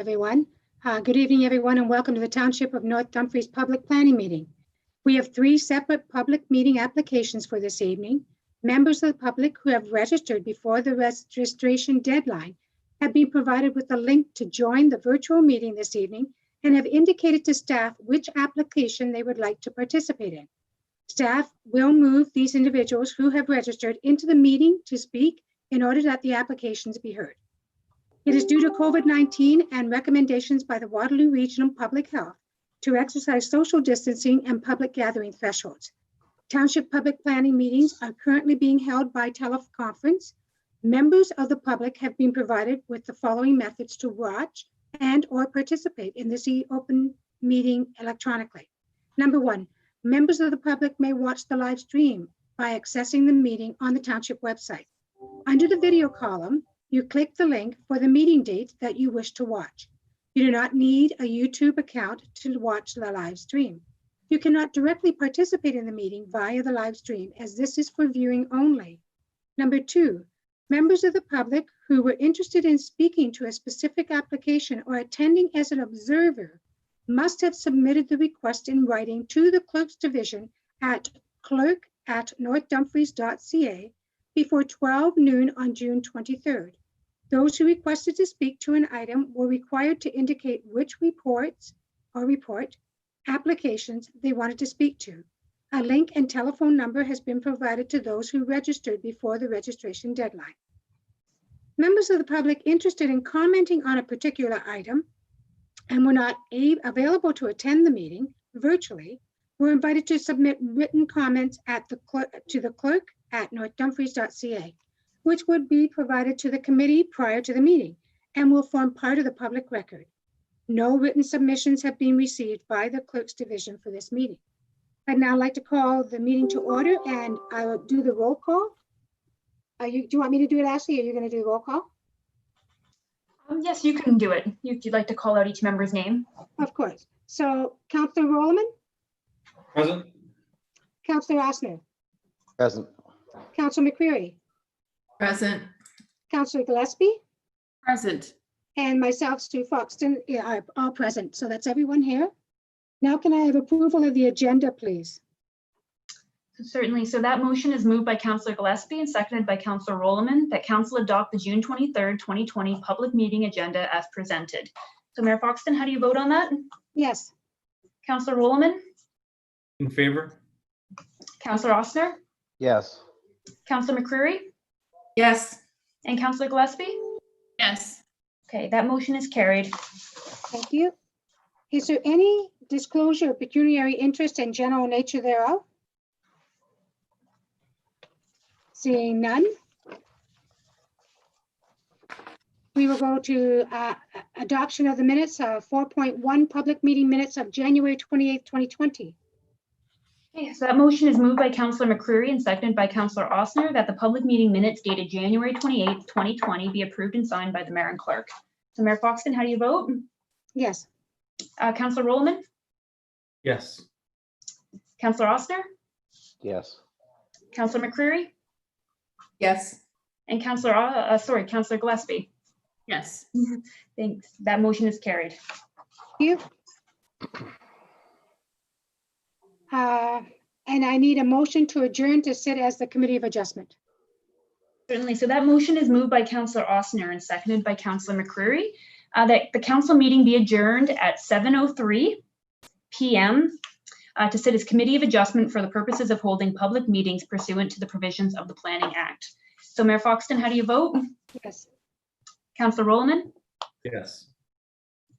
Everyone. Good evening, everyone, and welcome to the Township of North Dumfries Public Planning Meeting. We have 3 separate public meeting applications for this evening. Members of the public who have registered before the registration deadline have been provided with a link to join the virtual meeting this evening and have indicated to staff which application they would like to participate in. Staff will move these individuals who have registered into the meeting to speak in order that the applications be heard. It is due to COVID-19 and recommendations by the Waterloo Regional Public Health to exercise social distancing and public gathering thresholds. Township public planning meetings are currently being held by teleconference. Members of the public have been provided with the following methods to watch and/or participate in this open meeting electronically. Number 1, members of the public may watch the live stream by accessing the meeting on the Township website. Under the video column, you click the link for the meeting date that you wish to watch. You do not need a YouTube account to watch the live stream. You cannot directly participate in the meeting via the live stream, as this is for viewing only. Number 2, members of the public who were interested in speaking to a specific application or attending as an observer must have submitted the request in writing to the Clerk's Division at clerk@northdumfries.ca before 12 noon on June 23rd. Those who requested to speak to an item were required to indicate which report applications they wanted to speak to. A link and telephone number has been provided to those who registered before the registration deadline. Members of the public interested in commenting on a particular item and were not available to attend the meeting virtually were invited to submit written comments to the clerk@northdumfries.ca, which would be provided to the committee prior to the meeting and will form part of the public record. No written submissions have been received by the Clerk's Division for this meeting. I'd now like to call the meeting to order, and I will do the roll call. Do you want me to do it, Ashley, or are you going to do the roll call? Yes, you can do it. If you'd like to call out each member's name. Of course. So, Councillor Rolman? Present. Councillor Osner? Present. Councillor McCreary? Present. Councillor Gillespie? Present. And myself, Stu Foxton, are all present. So that's everyone here. Now can I have approval of the agenda, please? Certainly. So that motion is moved by Councillor Gillespie and seconded by Councillor Rolman that Council adopt the June 23rd, 2020 public meeting agenda as presented. So Mayor Foxton, how do you vote on that? Yes. Councillor Rolman? In favor? Councillor Osner? Yes. Councillor McCreary? Yes. And Councillor Gillespie? Yes. Okay, that motion is carried. Thank you. Is there any disclosure of pecuniary interest and general nature thereof? Seeing none, we will go to adoption of the minutes of 4.1 public meeting minutes of January 28th, 2020. Okay, so that motion is moved by Councillor McCreary and seconded by Councillor Osner that the public meeting minutes dated January 28th, 2020 be approved and signed by the Mayor and Clerk. So Mayor Foxton, how do you vote? Yes. Councillor Rolman? Yes. Councillor Osner? Yes. Councillor McCreary? Yes. And Councillor Gillespie? Yes. Thanks. That motion is carried. Thank you. And I need a motion to adjourn to sit as the Committee of Adjustment. Certainly. So that motion is moved by Councillor Osner and seconded by Councillor McCreary that the council meeting be adjourned at 7:03 p.m. To sit as Committee of Adjustment for the purposes of holding public meetings pursuant to the provisions of the Planning Act. So Mayor Foxton, how do you vote? Yes. Councillor Rolman? Yes.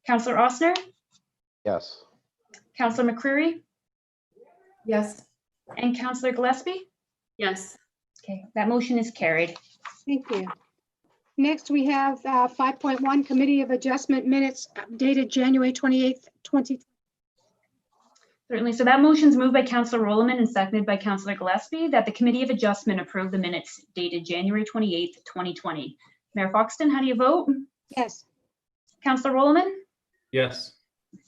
Councillor Osner? Yes. Councillor McCreary? Yes. And Councillor Gillespie? Yes. Okay, that motion is carried. Thank you. Next, we have 5.1 Committee of Adjustment minutes dated January 28th, 2020. Certainly. So that motion is moved by Councillor Rolman and seconded by Councillor Gillespie that the Committee of Adjustment approve the minutes dated January 28th, 2020. Mayor Foxton, how do you vote? Yes. Councillor Rolman? Yes.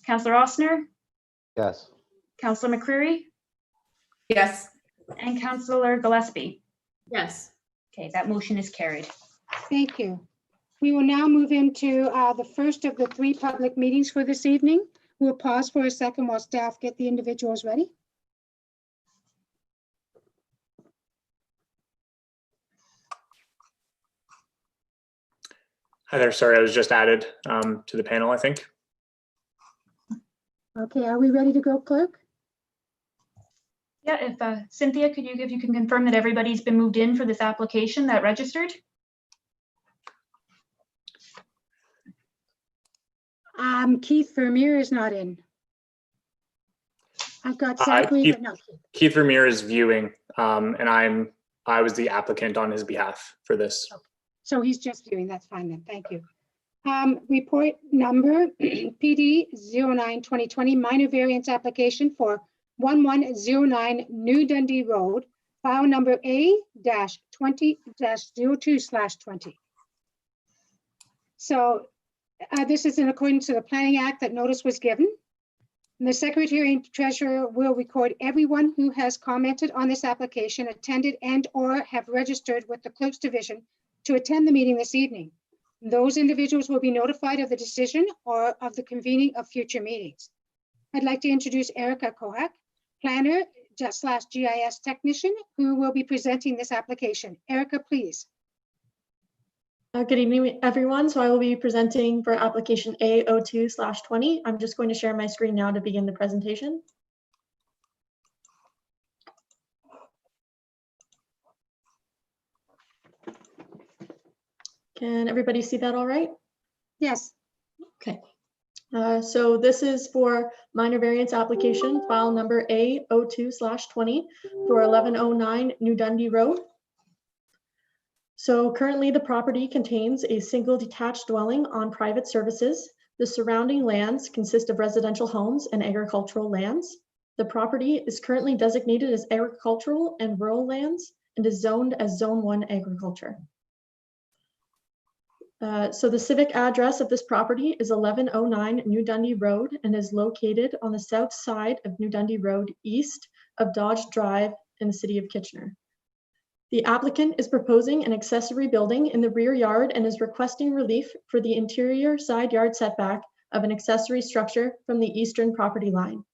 Councillor Osner? Yes. Councillor McCreary? Yes. And Councillor Gillespie? Yes. Okay, that motion is carried. Thank you. We will now move into the first of the three public meetings for this evening. We'll pause for a second while staff get the individuals ready. Hi there. Sorry, I was just added to the panel, I think. Okay, are we ready to go, clerk? Yeah, if Cynthia, if you can confirm that everybody's been moved in for this application that registered? Keith Vermeer is not in. I've got Zachary, but not Keith. Keith Vermeer is viewing, and I was the applicant on his behalf for this. Okay. So he's just viewing. That's fine then. Thank you. Report number PD 09-2020 minor variance application for 1109 New Dundee Road, file number A-20-02/20. So this is in accordance to the Planning Act that notice was given. And the Secretary and Treasurer will record everyone who has commented on this application, attended and/or have registered with the Clerk's Division to attend the meeting this evening. Those individuals will be notified of the decision or of the convening of future meetings. I'd like to introduce Erica Kohak, planner / GIS technician, who will be presenting this application. Erica, please. Good evening, everyone. So I will be presenting for application A02/20. I'm just going to share my screen now to begin the presentation. Can everybody see that all right? Yes. Okay. So this is for minor variance application, file number A02/20 for 1109 New Dundee Road. So currently the property contains a single detached dwelling on private services. The surrounding lands consist of residential homes and agricultural lands. The property is currently designated as agricultural and rural lands and is zoned as Zone 1 agriculture. So the civic address of this property is 1109 New Dundee Road and is located on the south side of New Dundee Road, east of Dodge Drive in the city of Kitchener. The applicant is proposing an accessory building in the rear yard and is requesting relief for the interior side yard setback of an accessory structure from the eastern property line.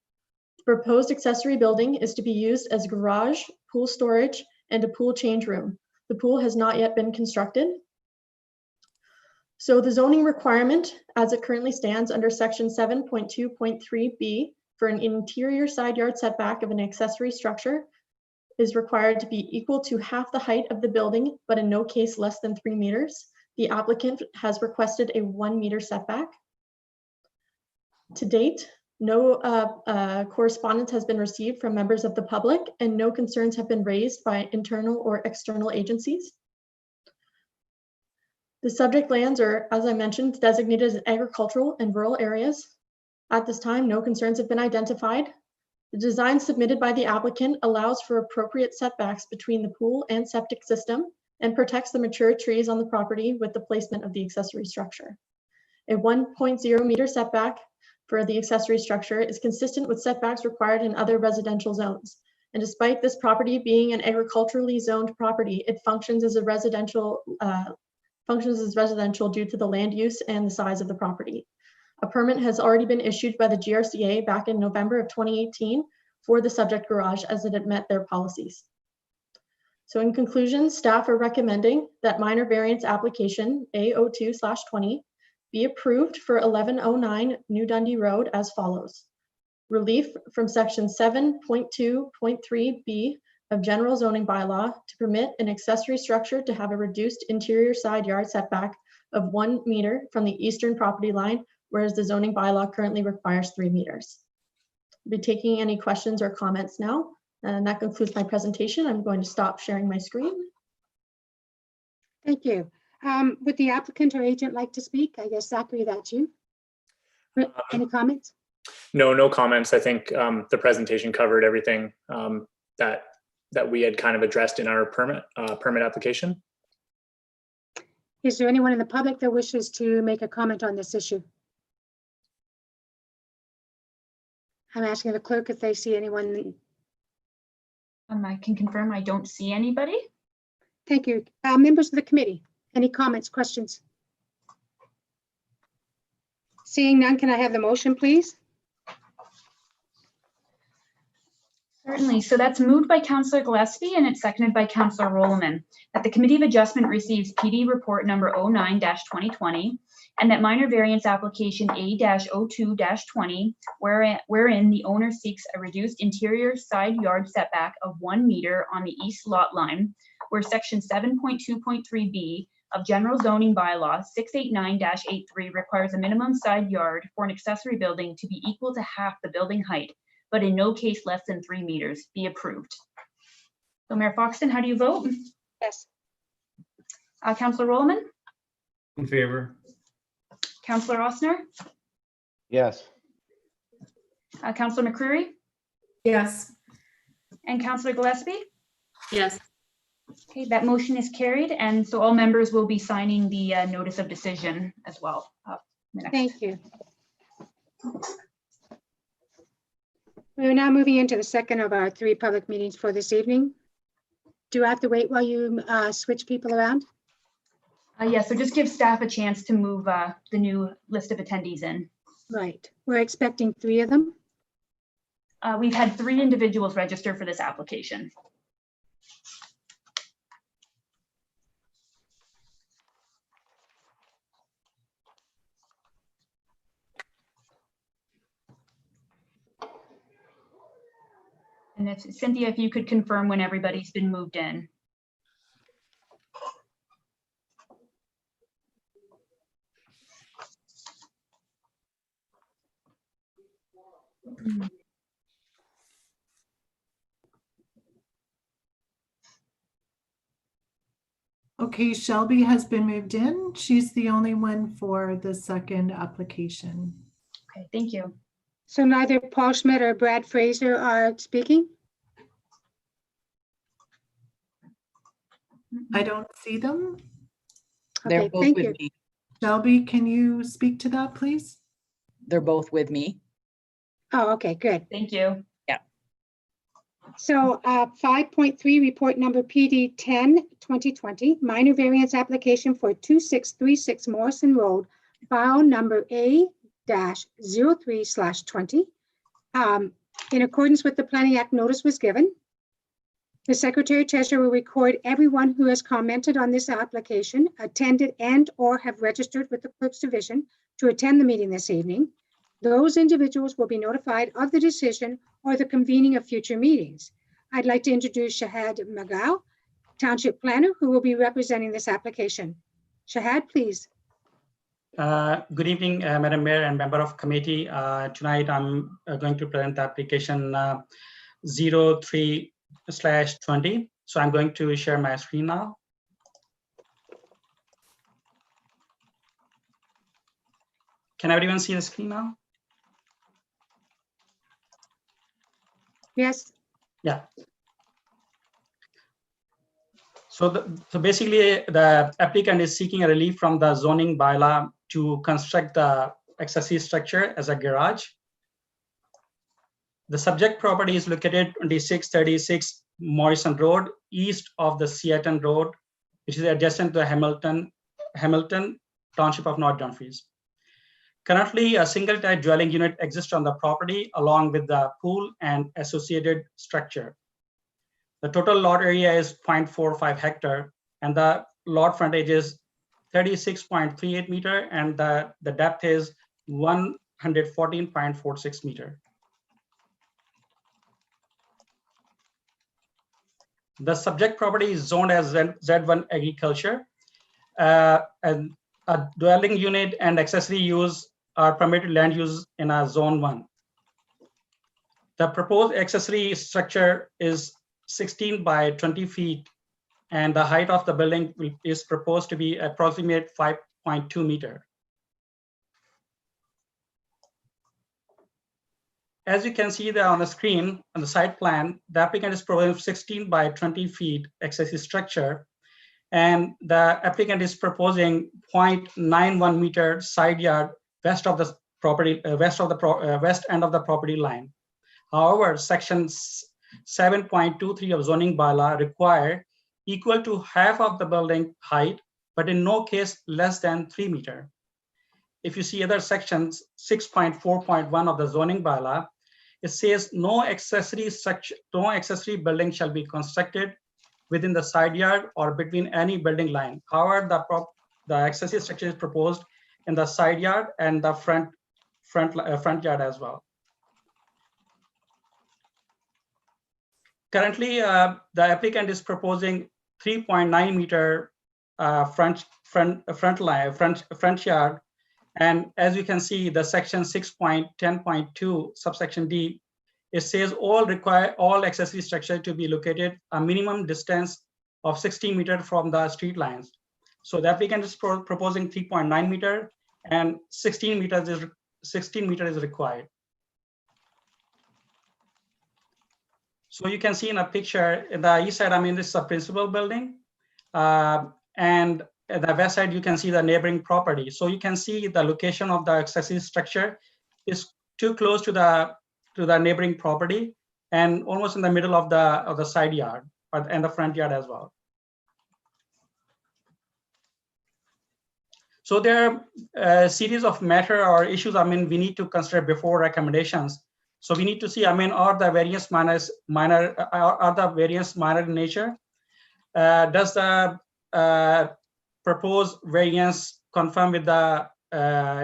The proposed accessory building is to be used as garage, pool storage, and a pool change room. The pool has not yet been constructed. So the zoning requirement, as it currently stands under section 7.2.3b for an interior side yard setback of an accessory structure, is required to be equal to half the height of the building, but in no case less than 3 meters. The applicant has requested a 1 meter setback. To date, no correspondence has been received from members of the public and no concerns have been raised by internal or external agencies. The subject lands are, as I mentioned, designated as agricultural and rural areas. At this time, no concerns have been identified. The design submitted by the applicant allows for appropriate setbacks between the pool and septic system and protects the mature trees on the property with the placement of the accessory structure. A 1.0 meter setback for the accessory structure is consistent with setbacks required in other residential zones. And despite this property being an agriculturally zoned property, it functions as residential due to the land use and the size of the property. A permit has already been issued by the GRCA back in November of 2018 for the subject garage as it had met their policies. So in conclusion, staff are recommending that minor variance application A02/20 be approved for 1109 New Dundee Road as follows. Relief from section 7.2.3b of general zoning bylaw to permit an accessory structure to have a reduced interior side yard setback of 1 meter from the eastern property line, whereas the zoning bylaw currently requires 3 meters. I'll be taking any questions or comments now, and that concludes my presentation. I'm going to stop sharing my screen. Thank you. Would the applicant or agent like to speak? I guess, Zachary, that's you. Any comments? No comments. I think the presentation covered everything that we had kind of addressed in our permit application. Is there anyone in the public that wishes to make a comment on this issue? I'm asking the clerk if they see anyone. I can confirm I don't see anybody. Thank you. Members of the committee, any comments, questions? Seeing none, can I have the motion, please? Certainly. So that's moved by Councillor Gillespie and it's seconded by Councillor Rolleman, that the Committee of Adjustment receives PD report number 09-2020 and that minor variance application A-02-20, wherein the owner seeks a reduced interior side yard setback of 1 meter on the east lot line, where section 7.2.3b of General Zoning Bylaw 689-83 requires a minimum side yard for an accessory building to be equal to half the building height, but in no case less than 3 meters, be approved. So Mayor Foxton, how do you vote? Yes. Councillor Rolleman, In favor? Councillor Osner, Yes. Councillor McCreary, Yes. and Councillor Gillespie. Yes. Okay, that motion is carried, and so all members will be signing the notice of decision as well. Thank you. We are now moving into the second of our 3 public meetings for this evening. Do I have to wait while you switch people around? Yes, so just give staff a chance to move the new list of attendees in. Right. We're expecting 3 of them. We've had 3 individuals register for this application. And if Cynthia, if you could confirm when everybody's been moved in. Okay, Shelby has been moved in. She's the only one for the second application. Okay, thank you. So neither Paul Schmidt or Brad Fraser are speaking? I don't see them. They're Okay, both thank with you. me. Shelby, can you speak to that, please? They're both with me. Oh, okay, good. Thank you. So 5.3, report number PD 10-2020, minor variance application for 2636 Morrison Road, file number A-03/20. In accordance with the Planning Act, notice was given. The Secretary Treasurer will record everyone who has commented on this application, attended and/or have registered with the Clerk's Division to attend the meeting this evening. Those individuals will be notified of the decision or the convening of future meetings. I'd like to introduce Shahad Magal, Township Planner, who will be representing this application. Shahad, please. Good evening, Madam Mayor and member of committee. Tonight I'm going to present the application 03/20. So I'm going to share my screen now. Can everyone see the screen now? Yes. Yeah. So basically the applicant is seeking a relief from the zoning bylaw to construct the accessory structure as a garage. The subject property is located 2636 Morrison Road, east of the Seaton Road, which is adjacent to Hamilton Township of North Dumfries. Currently, a single-type dwelling unit exists on the property along with the pool and associated structure. The total lot area is 0.45 hectare and the lot frontage is 36.38 meter and the depth is 114.46 meter. The subject property is zoned as Z1 agriculture and a dwelling unit and accessory use are permitted land use in a zone 1. The proposed accessory structure is 16 by 20 feet and the height of the building is proposed to be approximate 5.2 meter. As you can see there on the screen, on the site plan, the applicant is proposing 16 by 20 feet accessory structure and the applicant is proposing 0.91 meter side yard west of the property, west end of the property line. However, section 7.23 of zoning bylaw require equal to half of the building height, but in no case less than 3 meter. if you see other sections, 6.4.1 of the zoning bylaw, it says no accessory building shall be constructed within the side yard or between any building line. However, the accessory structure is proposed in the side yard and the front yard as well. Currently, the applicant is proposing 3.9 meter front yard, and as you can see, the section 6.10.2 subsection D, it says all accessory structure to be located a minimum distance of 60 meters from the street lines. So the applicant is proposing 3.9 meter, and 16 meters is required. So you can see in a picture, the east side, I mean, this is a principal building, and at the west side, you can see the neighboring property. So you can see the location of the accessory structure is too close to the neighboring property and almost in the middle of the side yard and the front yard as well. So there are a series of matter or issues, I mean, we need to consider before recommendations. So we need to see, I mean, are the variance minor in nature? Does the proposed variance confirm with the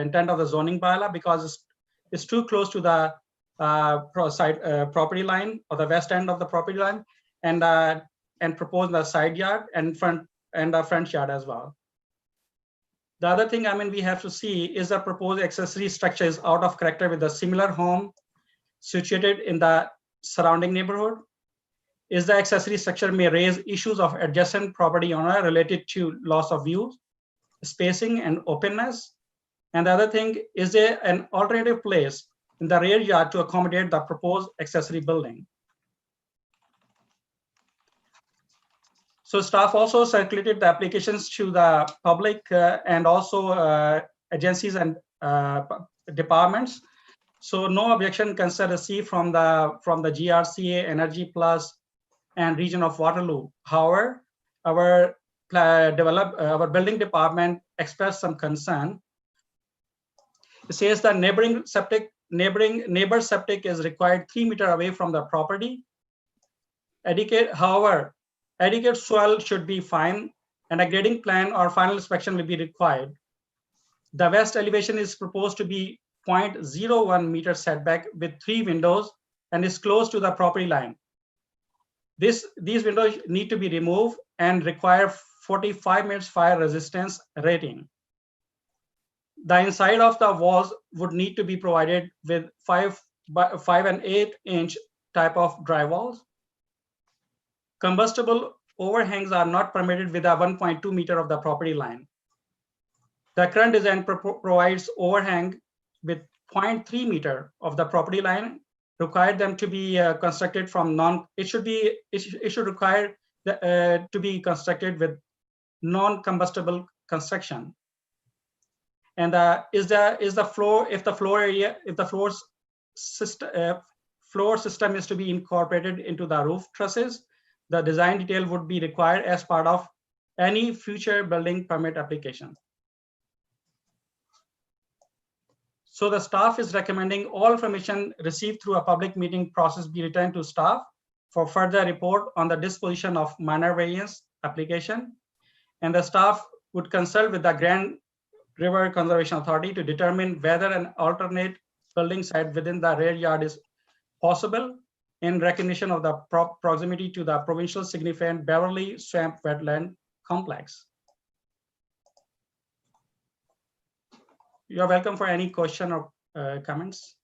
intent of the zoning bylaw, because it's too close to the property line or the west end of the property line, and propose the side yard and the front yard as well. The other thing, I mean, we have to see is the proposed accessory structure is out of character with a similar home situated in the surrounding neighborhood. Is the accessory structure may raise issues of adjacent property owner related to loss of view, spacing, and openness. And the other thing, is there an alternative place in the rear yard to accommodate the proposed accessory building? So staff also circulated the applications to the public and also agencies and departments. So no objection concern received from the GRCA, Energy Plus, and Region of Waterloo. However, our building department expressed some concern. It says that neighbor septic is required 3 meters away from the property. However, adequate soil should be fine, and a grading plan or final inspection will be required. The west elevation is proposed to be 0.01 meter setback with 3 windows and is close to the property line. These windows need to be removed and require 45 minutes fire resistance rating. The inside of the walls would need to be provided with 5 and 8 inch type of drywalls. Combustible overhangs are not permitted with a 1.2 meter of the property line. The current design provides overhang with 0.3 meter of the property line, required them to be constructed from it should require to be constructed with non-combustible construction. And if the floor system is to be incorporated into the roof trusses, the design detail would be required as part of any future building permit application. So the staff is recommending all information received through a public meeting process be returned to staff for further report on the disposition of minor variance application. And the staff would consult with the Grand River Conservation Authority to determine whether an alternate building site within the rear yard is possible in recognition of the proximity to the provincial significant Beverly Swamp Wetland Complex. You're welcome for any question or comments.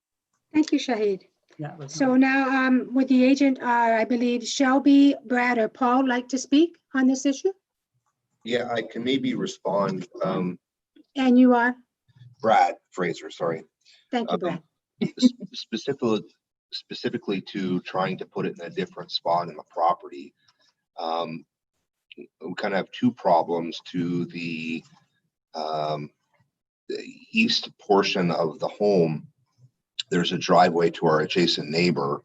Thank you, Shahid. Yeah. Welcome. So now with the agent, I believe Shelby, Brad, or Paul like to speak on this issue? Yeah, I can maybe respond. And you are? Brad Fraser, sorry. Thank you, Brad. Specifically to trying to put it in a different spot in the property. We kind of have two problems. To the east portion of the home, there's a driveway to our adjacent neighbor,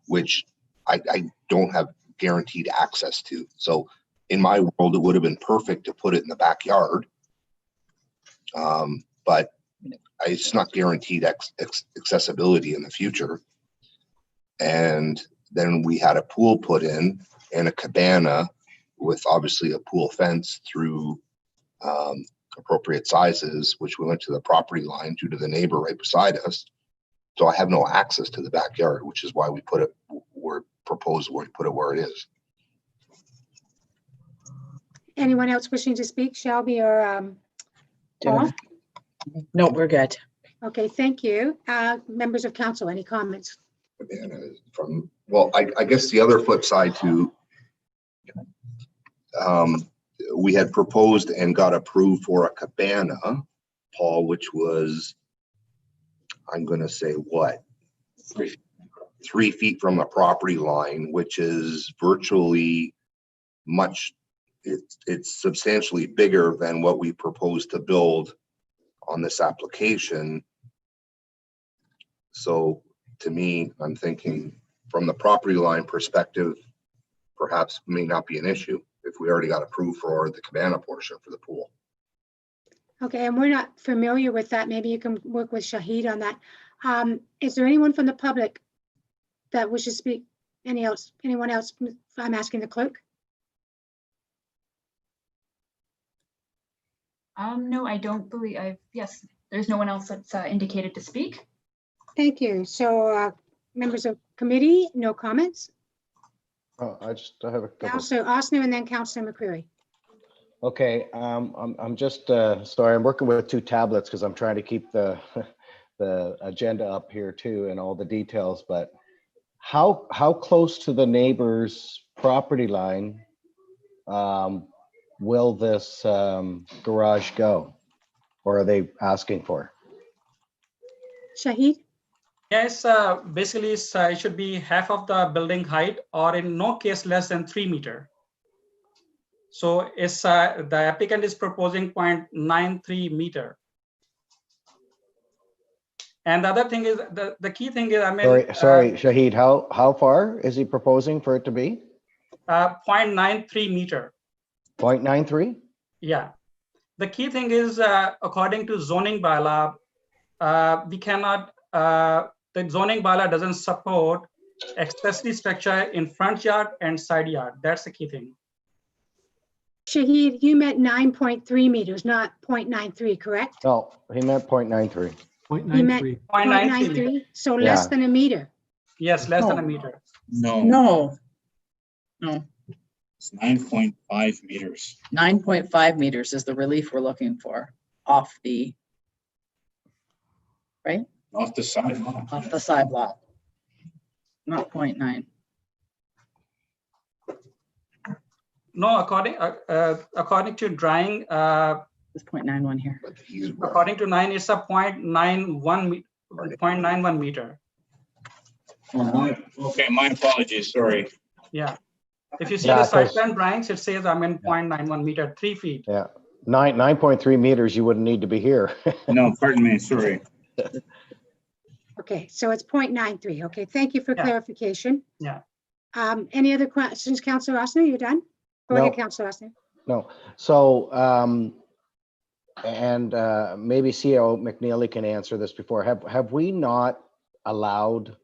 which I don't have guaranteed access to. So in my world, it would have been perfect to put it in the backyard. But it's not guaranteed accessibility in the future. And then we had a pool put in and a cabana with obviously a pool fence through appropriate sizes, which we went to the property line due to the neighbor right beside us. So I have no access to the backyard, which is why we put it where proposed where we put it where it is. Anyone else wishing to speak, Shelby or Paul? No, we're good. Okay, thank you. Members of council, any comments? Cabana from, well, I guess the other flip side to, we had proposed and got approved for a cabana, Paul, which was, I'm going to say what? 3 feet from the property line, which is virtually much, it's substantially bigger than what we proposed to build on this application. So to me, I'm thinking from the property line perspective, perhaps may not be an issue if we already got approved for the cabana portion for the pool. Okay, and we're not familiar with that. Maybe you can work with Shahid on that. Is there anyone from the public that wishes to speak? Anyone else? I'm asking the clerk. No, I don't believe yes, there's no one else that's indicated to speak. Thank you. So members of committee, no comments? I have a couple. Councillor Osner and then Councillor McCreary. Okay, I'm just sorry. I'm working with 2 tablets because I'm trying to keep the the agenda up here too and all the details. But how close to the neighbor's property line will this garage go, or are they asking for? Shahid? Yes, basically it should be half of the building height, or in no case less than 3 meters. So it's the applicant is proposing 0.93 meter. And the other thing is the key thing is, I mean, Sorry, Shahid, how far is he proposing for it to be? 0.93 meter. 0.93? Yeah. The key thing is, according to zoning bylaw, we cannot, the zoning bylaw doesn't support accessory structure in front yard and side yard. That's the key thing. Shahid, you meant 9.3 meters, not 0.93, correct? No, he meant 0.93. He meant 0.93. 0.93, so less Yeah. than a meter. Yes, less than a meter. No, It's 9.5 meters. 9.5 meters is the relief we're looking for off the, right? Off the side. Off the side lot. Not 0.9. No, according to drawing, It's 0.91 here. according to 9, it's a 0.91 meter. Okay, my apologies, sorry. Yeah. If you see Yeah, the site 'cause- plan drawings, it says I'm in 0.91 meter, 3 feet. Yeah, 9.3 meters, you wouldn't need to be here. No, pardon me, sorry. Okay, so it's 0.93. Okay, thank you for Yeah. clarification. Yeah. Any other questions, Councillor Osner? You done? Go ahead, No. Councillor Osner. No, so, and maybe CEO McNeely can answer this before. Have we not allowed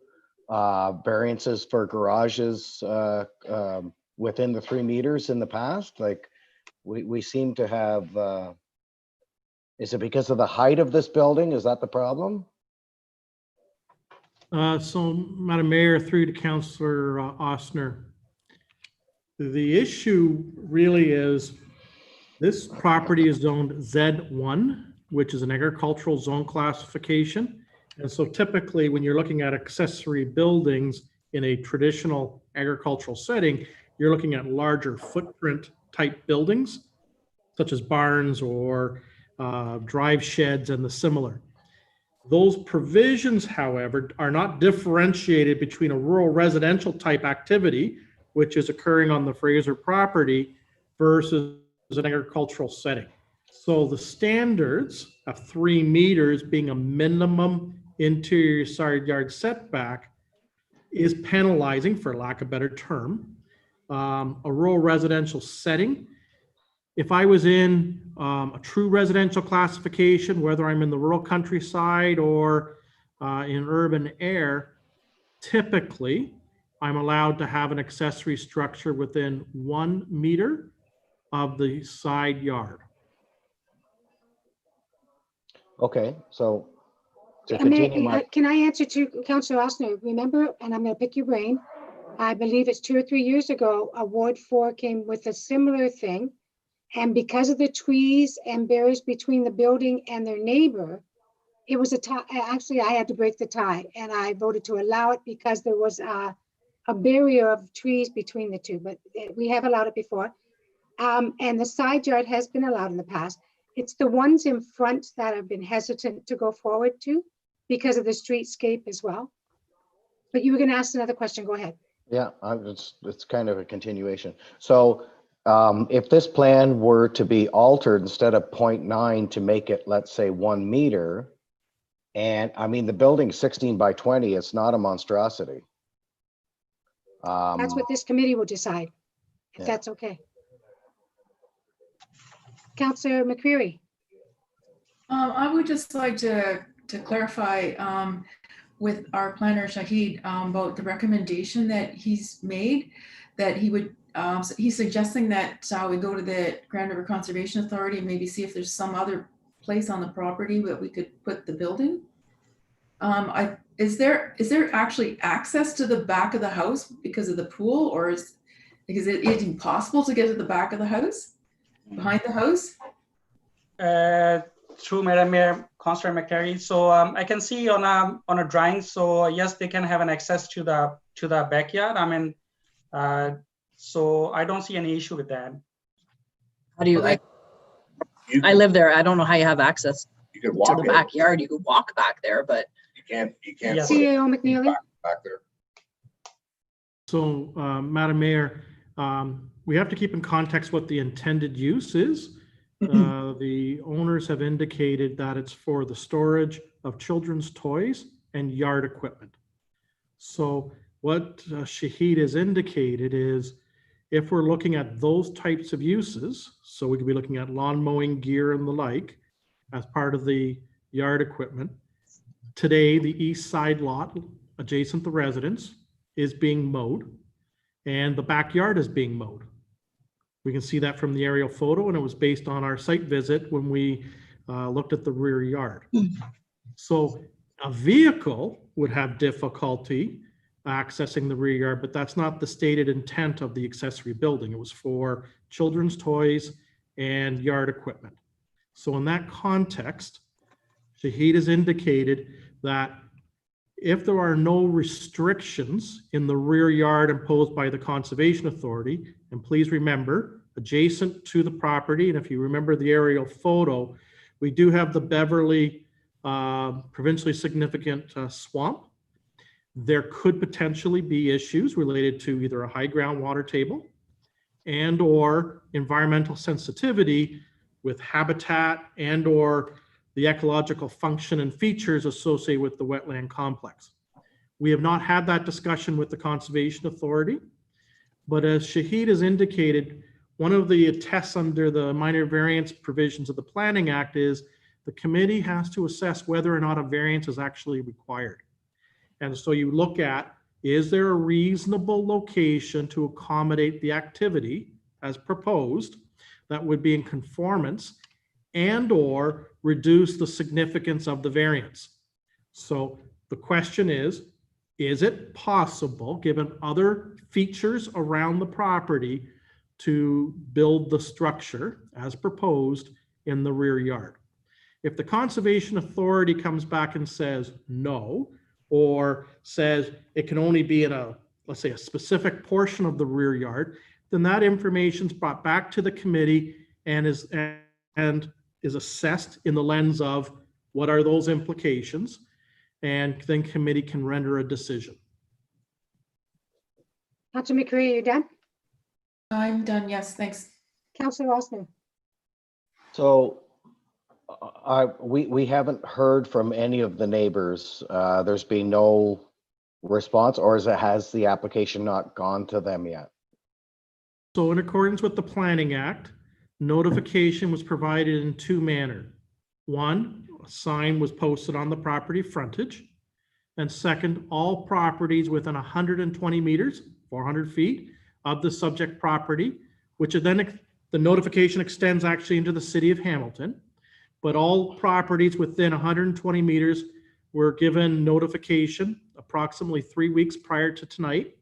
variances for garages within the 3 meters in the past? Like, we seem to have, is it because of the height of this building? Is that the problem? So, Madam Mayor, through to Councillor Osner. The issue really is this property is zoned Z1, which is an agricultural zone classification. And so typically when you're looking at accessory buildings in a traditional agricultural setting, you're looking at larger footprint type buildings, such as barns or drive sheds and the similar. Those provisions, however, are not differentiated between a rural residential type activity, which is occurring on the Fraser property, versus an agricultural setting. So the standards of 3 meters being a minimum interior side yard setback is penalizing, for lack of a better term, a rural residential setting. If I was in a true residential classification, whether I'm in the rural countryside or in urban air, typically I'm allowed to have an accessory structure within 1 meter of the side yard. Okay, so to And continue my, can I answer to Councillor Osner? Remember, and I'm going to pick your brain. I believe it's 2 or 3 years ago, a Ward 4 came with a similar thing. And because of the trees and barriers between the building and their neighbor, it was a tie. Actually, I had to break the tie and I voted to allow it because there was a barrier of trees between the two, but we have allowed it before. And the side yard has been allowed in the past. It's the ones in front that have been hesitant to go forward to because of the streetscape as well. But you were going to ask another question. Go ahead. yeah, it's kind of a continuation. So if this plan were to be altered instead of 0.9 to make it, let's say 1 meter, and I mean, the building's 16 by 20, it's not a monstrosity. That's what this committee will decide, if Yeah. that's okay. Councillor McCreary. I would just like to clarify with our planner Shahid about the recommendation that he's made, that he would, he's suggesting that we go to the Grand River Conservation Authority and maybe see if there's some other place on the property that we could put the building. Is there actually access to the back of the house because of the pool, or is it impossible to get to the back of the house, behind the house? Through Madam Mayor, Councillor McCreary. So I can see on a drawing. So yes, they can have an access to the backyard. I mean, so I don't see any issue with that. How do you, I live there. I don't know how you have access You could to walk the it. backyard. You could walk back there, but You can't Yes. put it CEO McNeely. back there. So, Madam Mayor, we have to keep in context what the intended use is. The owners have indicated that it's for the storage of children's toys and yard equipment. So what Shahid has indicated is if we're looking at those types of uses, so we could be looking at lawn mowing gear and the like as part of the yard equipment. Today, the east side lot adjacent to residence is being mowed and the backyard is being mowed. We can see that from the aerial photo, and it was based on our site visit when we looked at the rear yard. So a vehicle would have difficulty accessing the rear yard, but that's not the stated intent of the accessory building. It was for children's toys and yard equipment. So in that context, Shahid has indicated that if there are no restrictions in the rear yard imposed by the Conservation Authority, and please remember, adjacent to the property, and if you remember the aerial photo, we do have the Beverly provincially significant swamp. There could potentially be issues related to either a high groundwater table and or environmental sensitivity with habitat and or the ecological function and features associated with the wetland complex. We have not had that discussion with the Conservation Authority, but as Shahid has indicated, one of the tests under the minor variance provisions of the Planning Act is the committee has to assess whether or not a variance is actually required. And so you look at, is there a reasonable location to accommodate the activity as proposed that would be in conformance and or reduce the significance of the variance? So the question is it possible, given other features around the property, to build the structure as proposed in the rear yard? If the Conservation Authority comes back and says no, or says it can only be in a, let's say, a specific portion of the rear yard, then that information is brought back to the committee and is assessed in the lens of what are those implications, and then committee can render a decision. Councillor McCreary, you done? I'm done, yes, thanks. Councillor Osner. so we haven't heard from any of the neighbors. There's been no response, or has the application not gone to them yet? So in accordance with the Planning Act, notification was provided in two manners. One, a sign was posted on the property frontage. And second, all properties within 120 meters, 400 feet of the subject property, which then the notification extends actually into the city of Hamilton. But all properties within 120 meters were given notification approximately 3 weeks prior to tonight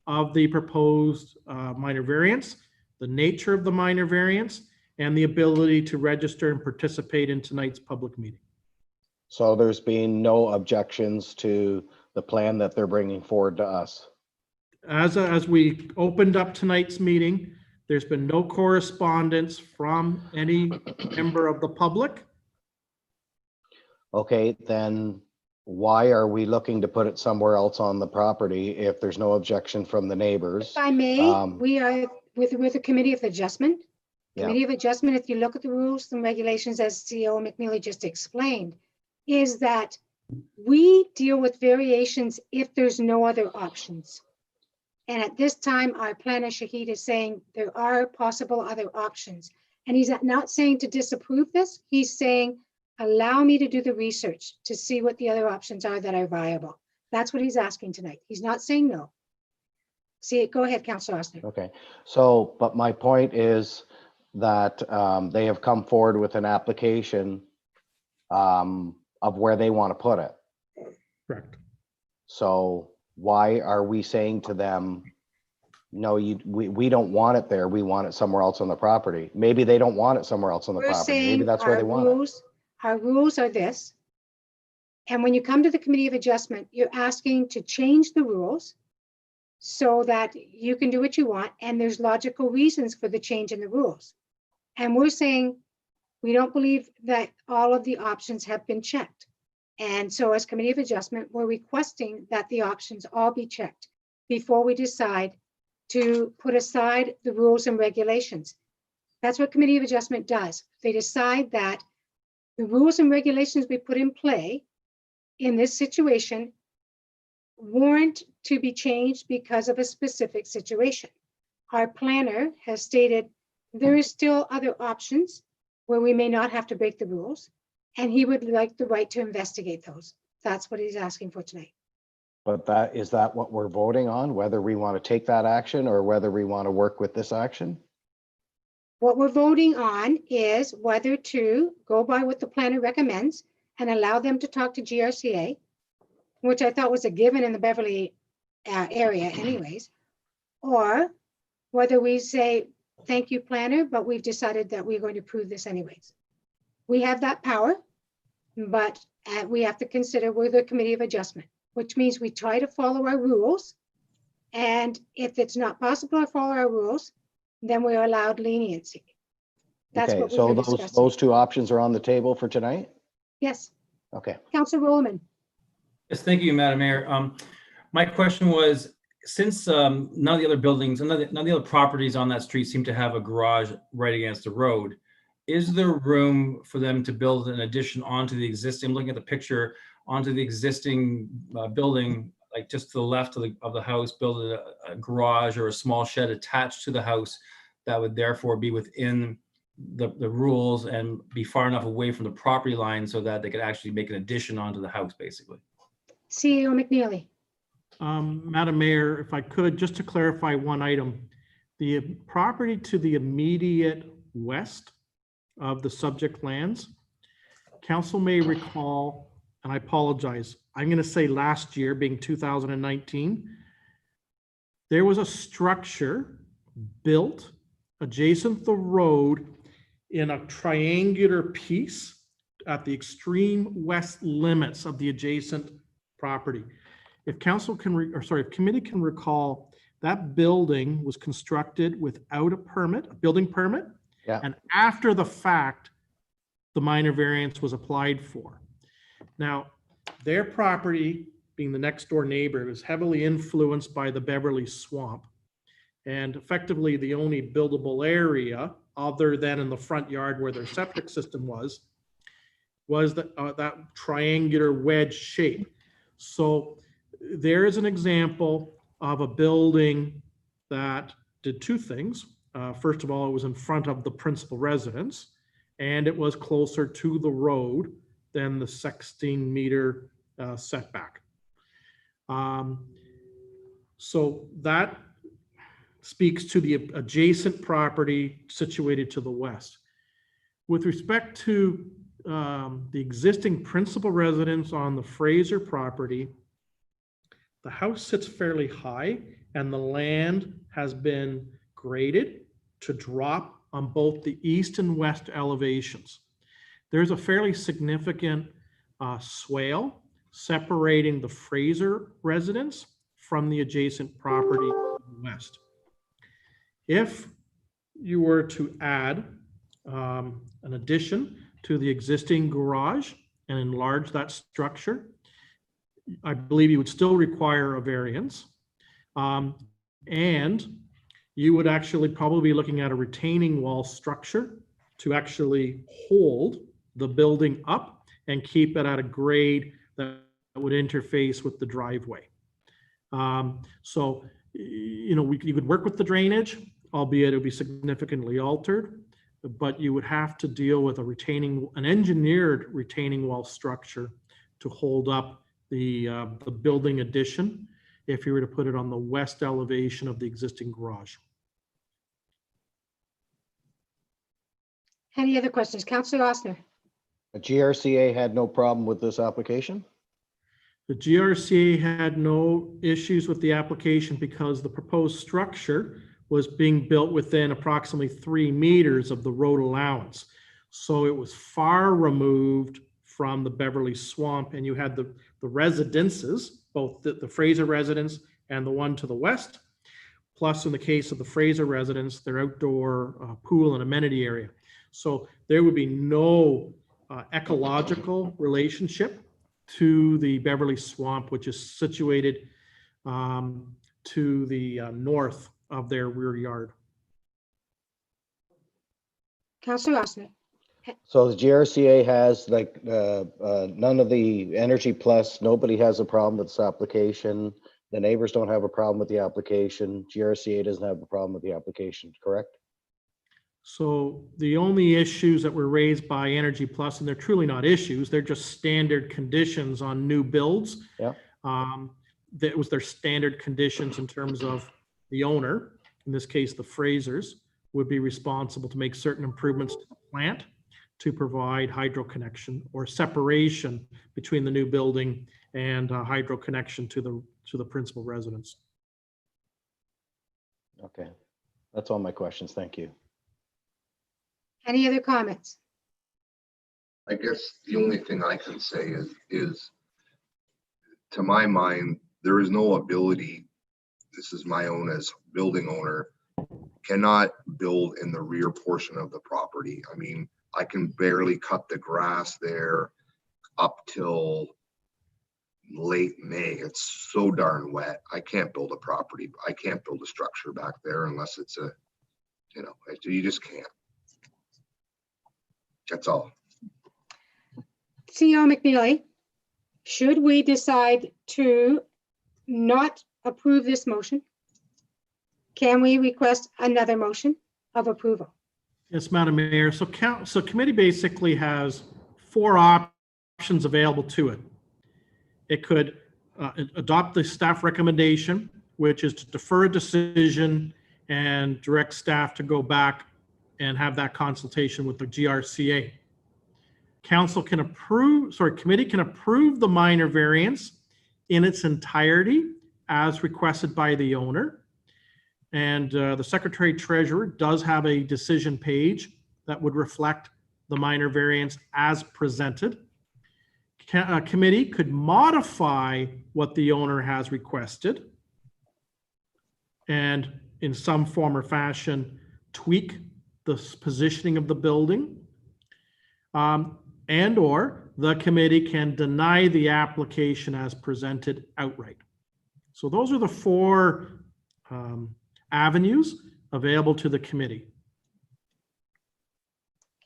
of the proposed minor variance, the nature of the minor variance, and the ability to register and participate in tonight's public meeting. So there's been no objections to the plan that they're bringing forward to us? As we opened up tonight's meeting, there's been no correspondence from any member of the public. Okay, then why are we looking to put it somewhere else on the property if there's no objection from the neighbors? If I may, we are with a committee of adjustment. Yeah. Committee of adjustment, if you look at the rules and regulations as CEO McNeely just explained, is that we deal with variations if there's no other options. And at this time, our planner Shahid is saying there are possible other options. And he's not saying to disapprove this. He's saying, allow me to do the research to see what the other options are that are viable. That's what he's asking tonight. He's not saying no. See, go ahead, Councillor Osner. Okay, so, but my point is that they have come forward with an application of where they want to put it. Correct. So why are we saying to them, no, we don't want it there. We want it somewhere else on the property. Maybe they don't want it somewhere else on the We're property. Maybe saying that's where they want it. our rules are this. And when you come to the Committee of Adjustment, you're asking to change the rules so that you can do what you want. And there's logical reasons for the change in the rules. And we're saying we don't believe that all of the options have been checked. And so as Committee of Adjustment, we're requesting that the options all be checked before we decide to put aside the rules and regulations. That's what Committee of Adjustment does. They decide that the rules and regulations we put in play in this situation warrant to be changed because of a specific situation. Our planner has stated there is still other options where we may not have to break the rules, and he would like the right to investigate those. That's what he's asking for tonight. But is that what we're voting on, whether we want to take that action or whether we want to work with this action? What we're voting on is whether to go by what the planner recommends and allow them to talk to GRCA, which I thought was a given in the Beverly area anyways, or whether we say, thank you, planner, but we've decided that we're going to approve this anyways. We have that power, but we have to consider we're the Committee of Adjustment, which means we try to follow our rules. And if it's not possible to follow our rules, then we're allowed leniency. That's Okay, what so we're discussing. those two options are on the table for tonight? Yes. Okay. Councilor Rollerman. Yes, thank you, Madam Mayor. My question was, since none of the other buildings, none of the other properties on that street seem to have a garage right against the road, is there room for them to build an addition onto the existing, I'm looking at the picture, onto the existing building, like just to the left of the house, build a garage or a small shed attached to the house that would therefore be within the rules and be far enough away from the property line so that they could actually make an addition onto the house, basically? CEO McNeely. Madam Mayor, if I could, just to clarify one item, the property to the immediate west of the subject lands, council may recall, and I apologize, I'm going to say last year, being 2019, there was a structure built adjacent the road in a triangular piece at the extreme west limits of the adjacent property. If council can, if committee can recall, that building was constructed without a permit, a building permit. Yeah. And after the fact, the minor variance was applied for. Now, their property, being the next door neighbor, is heavily influenced by the Beverly Swamp. And effectively the only buildable area other than in the front yard where their septic system was that triangular wedge shape. So there is an example of a building that did two things. first of all, it was in front of the principal residence, and it was closer to the road than the 16-meter setback. So that speaks to the adjacent property situated to the west. With respect to the existing principal residence on the Fraser property, the house sits fairly high and the land has been graded to drop on both the east and west elevations. There's a fairly significant swale separating the Fraser residence from the adjacent property to the west. If you were to add an addition to the existing garage and enlarge that structure, I believe you would still require a variance. And you would actually probably be looking at a retaining wall structure to actually hold the building up and keep it at a grade that would interface with the driveway. So, you know, you could work with the drainage, albeit it would be significantly altered, but you would have to deal with an engineered retaining wall structure to hold up the building addition if you were to put it on the west elevation of the existing garage. Any other questions? Councillor Ossner. The GRCA had no problem with this application? The GRCA had no issues with the application because the proposed structure was being built within approximately 3 meters of the road allowance. So it was far removed from the Beverly Swamp, and you had the residences, both the Fraser residence and the one to the west. Plus, in the case of the Fraser residence, their outdoor pool and amenity area. So there would be no ecological relationship to the Beverly Swamp, which is situated to the north of their rear yard. Councillor Ossner. So the GRCA has like none of the Energy Plus, nobody has a problem with this application. The neighbors don't have a problem with the application. GRCA doesn't have a problem with the application, correct? So the only issues that were raised by Energy Plus, and they're truly not issues, they're just standard conditions on new builds. Yeah. That was their standard conditions in terms of the owner, in this case, the Frasers, would be responsible to make certain improvements to the plant to provide hydro connection or separation between the new building and hydro connection to the principal residence. Okay, that's all my questions. Thank you. Any other comments? I guess the only thing I can say is to my mind, there is no ability, this is my own as building owner, cannot build in the rear portion of the property. I mean, I can barely cut the grass there up till late May. It's so darn wet. I can't build a property. I can't build a structure back there unless it's a, you know, you just can't. That's all. CEO McNeely, should we decide to not approve this motion, can we request another motion of approval? Yes, Madam Mayor. So committee basically has 4 options available to it. It could adopt the staff recommendation, which is to defer a decision and direct staff to go back and have that consultation with the GRCA. Committee can approve the minor variance in its entirety as requested by the owner. And the Secretary Treasurer does have a decision page that would reflect the minor variance as presented. Committee could modify what the owner has requested and in some form or fashion tweak the positioning of the building, and or the committee can deny the application as presented outright. So those are the 4 avenues available to the committee.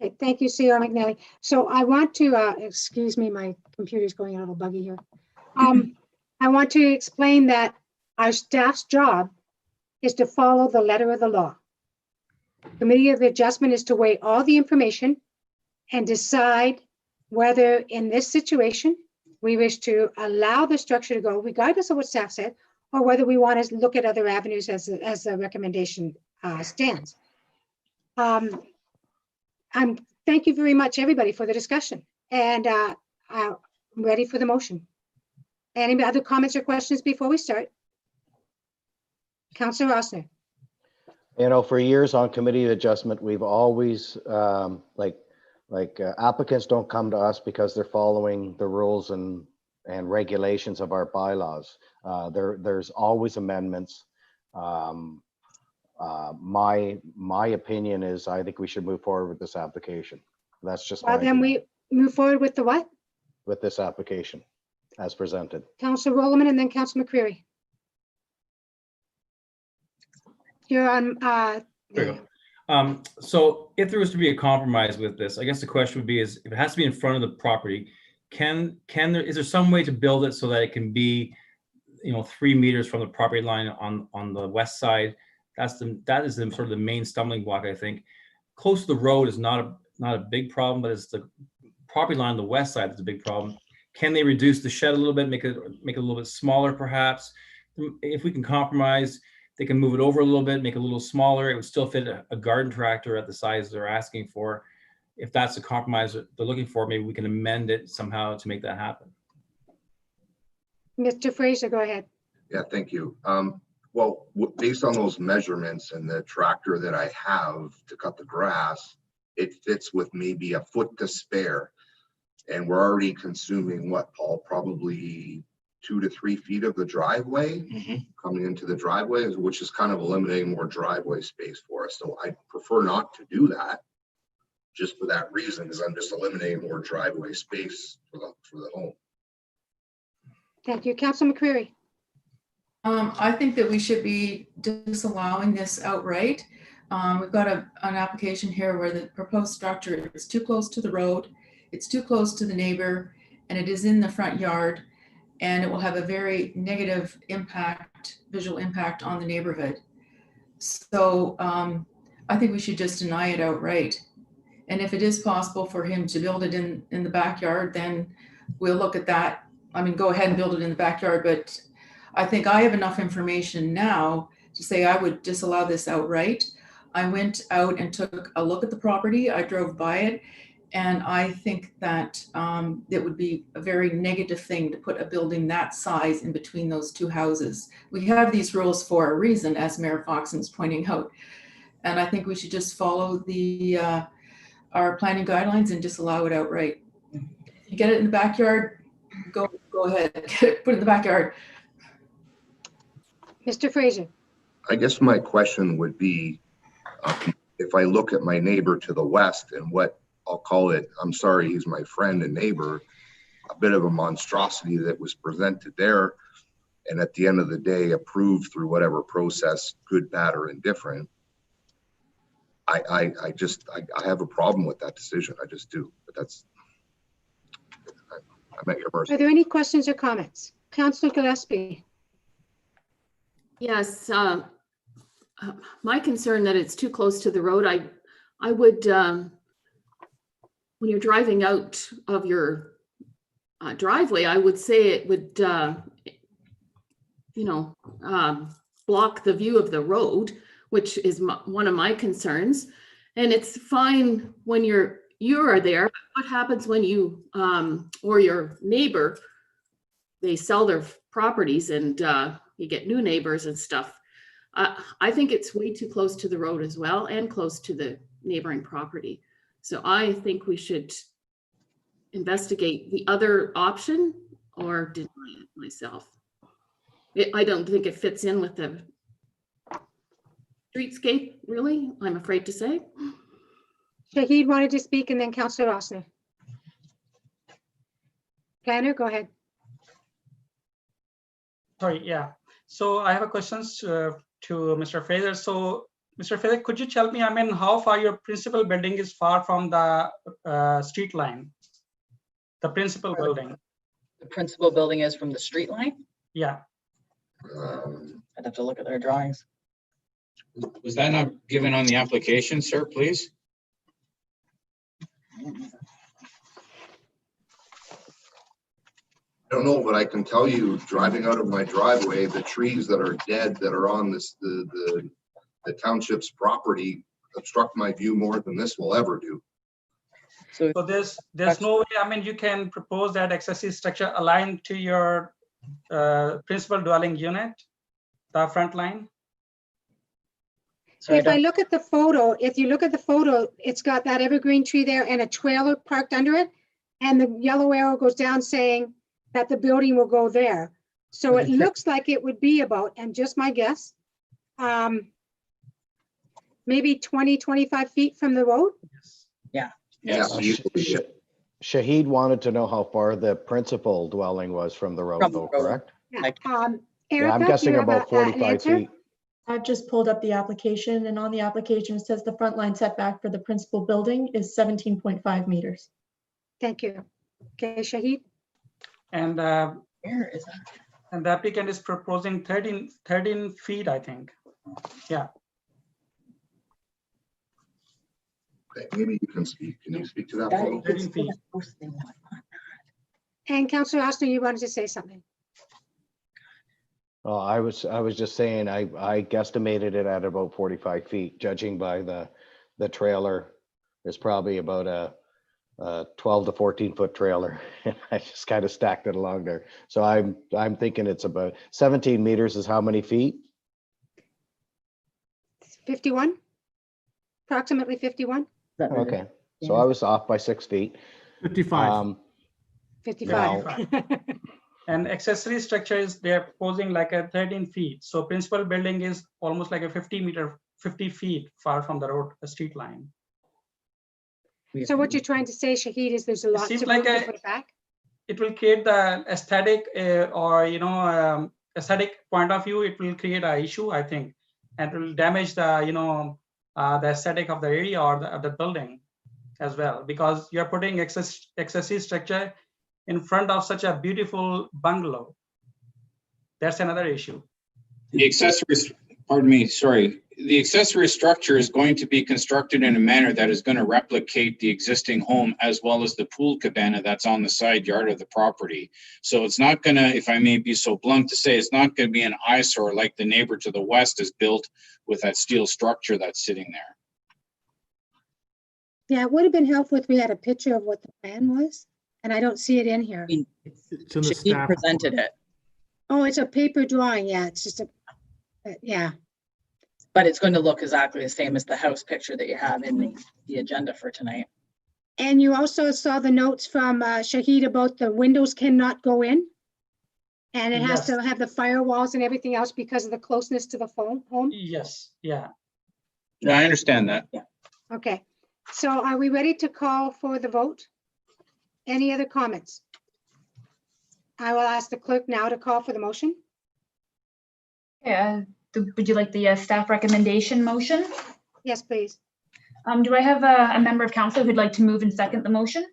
Okay, thank you, CEO McNally. So I want to, excuse me, my computer's going a little buggy here. I want to explain that our staff's job is to follow the letter of the law. Committee of Adjustment is to weigh all the information and decide whether in this situation, we wish to allow the structure to go regardless of what staff said, or whether we want to look at other avenues as the recommendation stands. Thank you very much, everybody, for the discussion. And I'm ready for the motion. Any other comments or questions before we start? Councillor Rossner. You know, for years on committee of adjustment, we've always, applicants don't come to us because they're following the rules and regulations of our bylaws. There's always amendments. My opinion is I think we should move forward with this application. That's just my Then opinion. we move forward with the what? With this application as presented. Councillor Rollman and then Councillor McCreary. You're on. There you go. So if there was to be a compromise with this, I guess the question would be is if it has to be in front of the property, is there some way to build it so that it can be, 3 meters from the property line on the west side? That is sort of the main stumbling block, I think. Close to the road is not a big problem, but it's the property line on the west side that's a big problem. Can they reduce the shed a little bit, make it a little bit smaller, perhaps? If we can compromise, they can move it over a little bit, make it a little smaller. It would still fit a garden tractor at the size they're asking for. If that's a compromise that they're looking for, maybe we can amend it somehow to make that happen. Mr. Fraser, go ahead. Yeah, thank you. Well, based on those measurements and the tractor that I have to cut the grass, it fits with maybe a foot to spare. And we're already consuming what, Paul, probably 2 to 3 feet of the driveway coming into the driveway, which is kind of eliminating more driveway space for us. So I prefer not to do that just for that reason, because I'm just eliminating more driveway space for the home. Thank you. Councillor McCreary. I think that we should be disallowing this outright. We've got an application here where the proposed structure is too close to the road, it's too close to the neighbor, and it is in the front yard, and it will have a very negative impact, visual impact on the neighborhood. So I think we should just deny it outright. And if it is possible for him to build it in the backyard, then we'll look at that. I mean, go ahead and build it in the backyard, but I think I have enough information now to say I would disallow this outright. I went out and took a look at the property. I drove by it, and I think that it would be a very negative thing to put a building that size in between those two houses. We have these rules for a reason, as Mayor Foxon's pointing out, and I think we should just follow our planning guidelines and disallow it outright. You get it in the backyard, go ahead, put it in the backyard. Mr. Fraser. I guess my question would be, if I look at my neighbor to the west and what I'll call it, I'm sorry, he's my friend and neighbor, a bit of a monstrosity that was presented there, and at the end of the day, approved through whatever process, good, bad, or indifferent. I have a problem with that decision. I just do, but I'm at your mercy. Are there any questions or comments? Councillor Gillespie. Yes, my concern that it's too close to the road, I would, when you're driving out of your driveway, I would say it would, block the view of the road, which is one of my concerns. And it's fine when you are there, but what happens when you or your neighbor, they sell their properties and you get new neighbors and stuff. I think it's way too close to the road as well and close to the neighboring property. So I think we should investigate the other option or deny it myself. I don't think it fits in with the streetscape, really, I'm afraid to say. Shahid wanted to speak and then Councillor Rossner. Planner, go ahead. Sorry, yeah. So I have a questions to Mr. Fraser. So Mr. Fraser, could you tell me, I mean, how far your principal building is far from the street line? The principal building. The principal building is from the street line? Yeah. I'd have to look at their drawings. Was that not given on the application, sir, please? I don't know, but I can tell you, driving out of my driveway, the trees that are dead that are on this, the township's property obstruct my view more than this will ever do. So there's no way, I mean, you can propose that accessory structure aligned to your principal dwelling unit, the front line? So I If I don't, look at the photo, if you look at the photo, it's got that evergreen tree there and a trailer parked under it. And the yellow arrow goes down saying that the building will go there. So it looks like it would be about, and just my guess, maybe 20, 25 feet from the road. yeah. Yeah, Shahid wanted to know how far the principal dwelling was from the road, From the though, road. correct? Yeah. Like- Yeah, I'm Erica, do guessing you have about an 45 answer? feet. I've just pulled up the application, and on the application, it says the front line setback for the principal building is 17.5 meters. Thank you. Okay, Shahid? And Where is that? and the applicant is proposing 13 feet, I think. Yeah. Okay, maybe you can speak. Can you speak to that? That Paul? is 13 feet. the first thing I want. And Councillor Austin, you wanted to say something? Oh, I was just saying, I guesstimated it at about 45 feet, judging by the trailer. There's probably about a 12 to 14 foot trailer. I just kind of stacked it along there. So I'm thinking it's about 17 meters is how many feet? 51? Approximately 51? Okay, so I was off by 6 feet. 55. 55. And accessory structure is they're proposing like a 13 feet. So principal building is almost like a 50 feet far from the road, the street line. So what you're trying to say, Shahid, is there's a lot seems to like move to put it back? It will create the aesthetic or, aesthetic point of view. It will create an issue, I think, and it will damage the, the aesthetic of the area or the building as well, because you're putting accessory structure in front of such a beautiful bungalow. That's another issue. The accessories, pardon me, sorry. The accessory structure is going to be constructed in a manner that is going to replicate the existing home as well as the pool cabana that's on the side yard of the property. So it's not going to, if I may be so blunt to say, it's not going to be an eyesore like the neighbor to the west is built with that steel structure that's sitting there. Yeah, it would have been helpful if we had a picture of what the plan was, and I don't see it in here. It's in the She staff presented report. it, Oh, it's a paper drawing. Yeah, it's just yeah. but it's going to look exactly the same as the house picture that you have in the agenda for tonight. And you also saw the notes from Shahid about the windows cannot go in. And it has to have the firewalls and everything else because of the closeness to the home. Yes, yeah. Yeah, I understand that. Okay, so are we ready to call for the vote? Any other comments? I will ask the clerk now to call for the motion. Yeah, would you like the staff recommendation motion? Yes, please. Do I have a member of council who'd like to move and second the motion?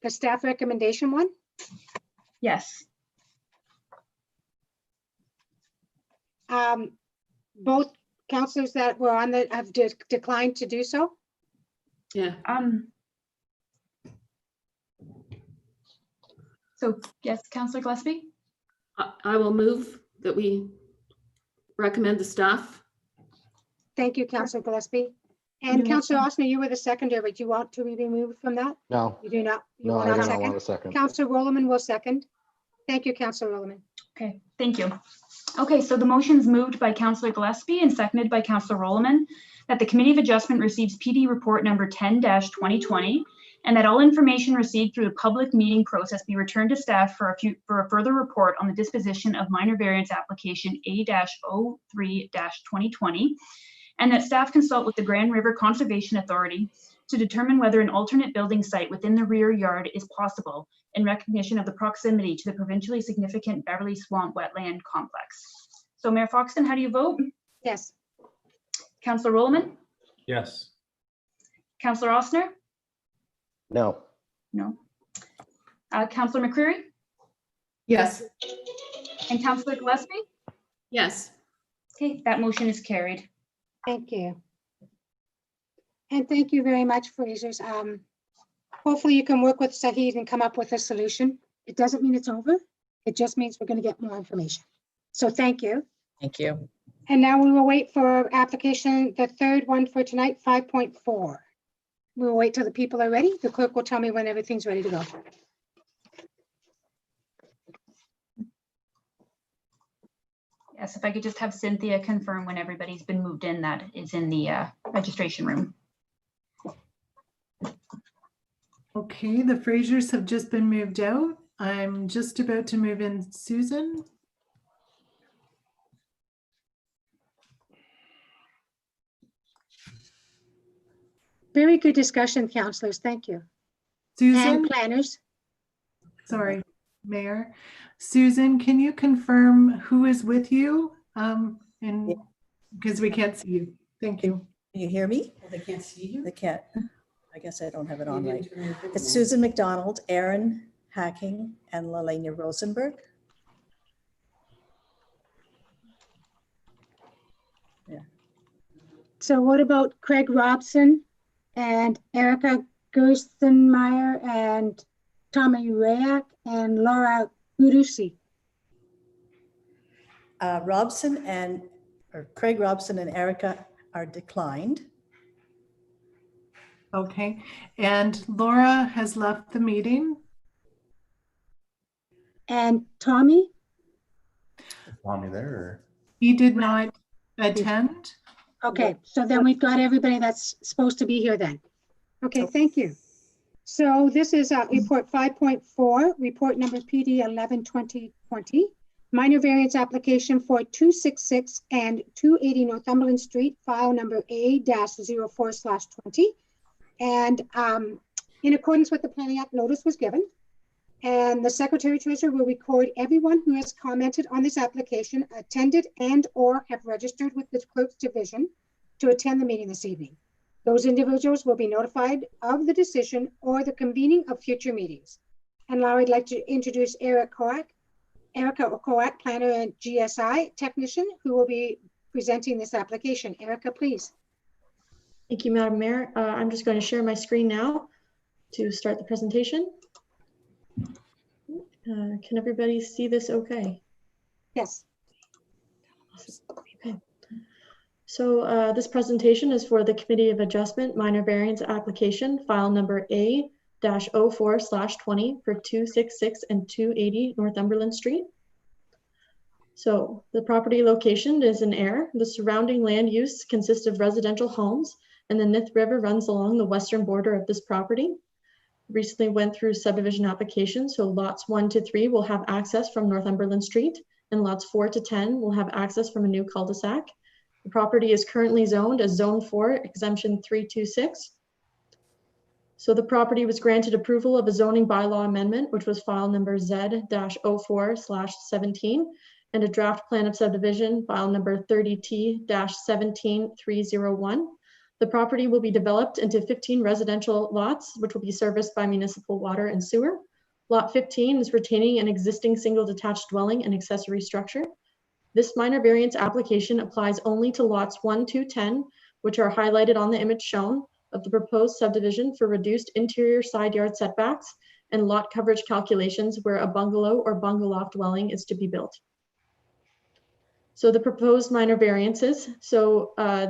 The staff recommendation one? Yes. Both councilors that were on the have declined to do so. Yeah. So yes, Councillor Gillespie? I will move that we recommend the staff. Thank you, Councillor Gillespie. And Councillor Austin, you were the seconder, but you want to be removed from that? No, You do not? You no, will I not do not second? want a second. Councillor Rowland will second. Thank you, Councillor Rowland. Okay, thank you. Okay, so the motion's moved by Councillor Gillespie and seconded by Councillor Rowland that the Committee of Adjustment receives PD report number 10-2020 and that all information received through the public meeting process be returned to staff for a further report on the disposition of minor variance application A-03-2020, and that staff consult with the Grand River Conservation Authority to determine whether an alternate building site within the rear yard is possible in recognition of the proximity to the provincially significant Beverly Swamp Wetland Complex. So Mayor Foxton, how do you vote? Yes. Councillor Rowland? Yes. Councillor Ostner? No. No. Councillor McCreary? Yes. And Councillor Gillespie? Yes. Okay, that motion is carried. Thank you. And thank you very much, Frasers. Hopefully you can work with Sahid and come up with a solution. It doesn't mean it's over. It just means we're going to get more information. So thank you. Thank you. And now we will wait for application, the third one for tonight, 5.4. We'll wait till the people are ready. The clerk will tell me when everything's ready to go. Yes, if I could just have Cynthia confirm when everybody's been moved in that is in the registration room. Okay, the Frasers have just been moved out. I'm just about to move in Susan. Very good discussion, councillors. Thank you. Susan, And planners. sorry, Mayor. Susan, can you confirm who is with you? And because we can't see you. Thank you. Can you hear me? They can't see you. They can't. I guess I don't have it on right. It's Susan McDonald, Aaron Hacking, and Lalena Rosenberg. Yeah. So what about Craig Robson and Erica Gerstenmeyer and Tommy Rayak and Laura Gudusi? Craig Robson and Erica are declined. Okay, and Laura has left the meeting. And Tommy? Tommy there? Or? He did not attend. Okay, so then we've got everybody that's supposed to be here then. Okay, thank you. So this is report 5.4, report number PD 11-2020, minor variance application for 266 and 280 Northumberland Street, file number A-04/20. And in accordance with the Planning Act, notice was given. And the Secretary Treasurer will record everyone who has commented on this application, attended and or have registered with the Clerk's Division to attend the meeting this evening. Those individuals will be notified of the decision or the convening of future meetings. And now I'd like to introduce Erica Koak, planner and GSI technician, who will be presenting this application. Erica, please. Thank you, Madam Mayor. I'm just going to share my screen now to start the presentation. Can everybody see this okay? Yes. Okay. So this presentation is for the Committee of Adjustment minor variance application, file number A-04/20 for 266 and 280 Northumberland Street. So the property location is in Ayr. The surrounding land use consists of residential homes, and the Nith River runs along the western border of this property. Recently went through subdivision application, so lots 1 to 3 will have access from Northumberland Street, and lots 4 to 10 will have access from a new cul-de-sac. The property is currently zoned as Zone 4, Exemption 326. So the property was granted approval of a zoning bylaw amendment, which was file number Z-04/17, and a draft plan of subdivision, file number 30T-17301. The property will be developed into 15 residential lots, which will be serviced by municipal water and sewer. Lot 15 is retaining an existing single detached dwelling and accessory structure. This minor variance application applies only to lots 1 to 10, which are highlighted on the image shown of the proposed subdivision for reduced interior side yard setbacks and lot coverage calculations where a bungalow or bungalow dwelling is to be built. So the proposed minor variances,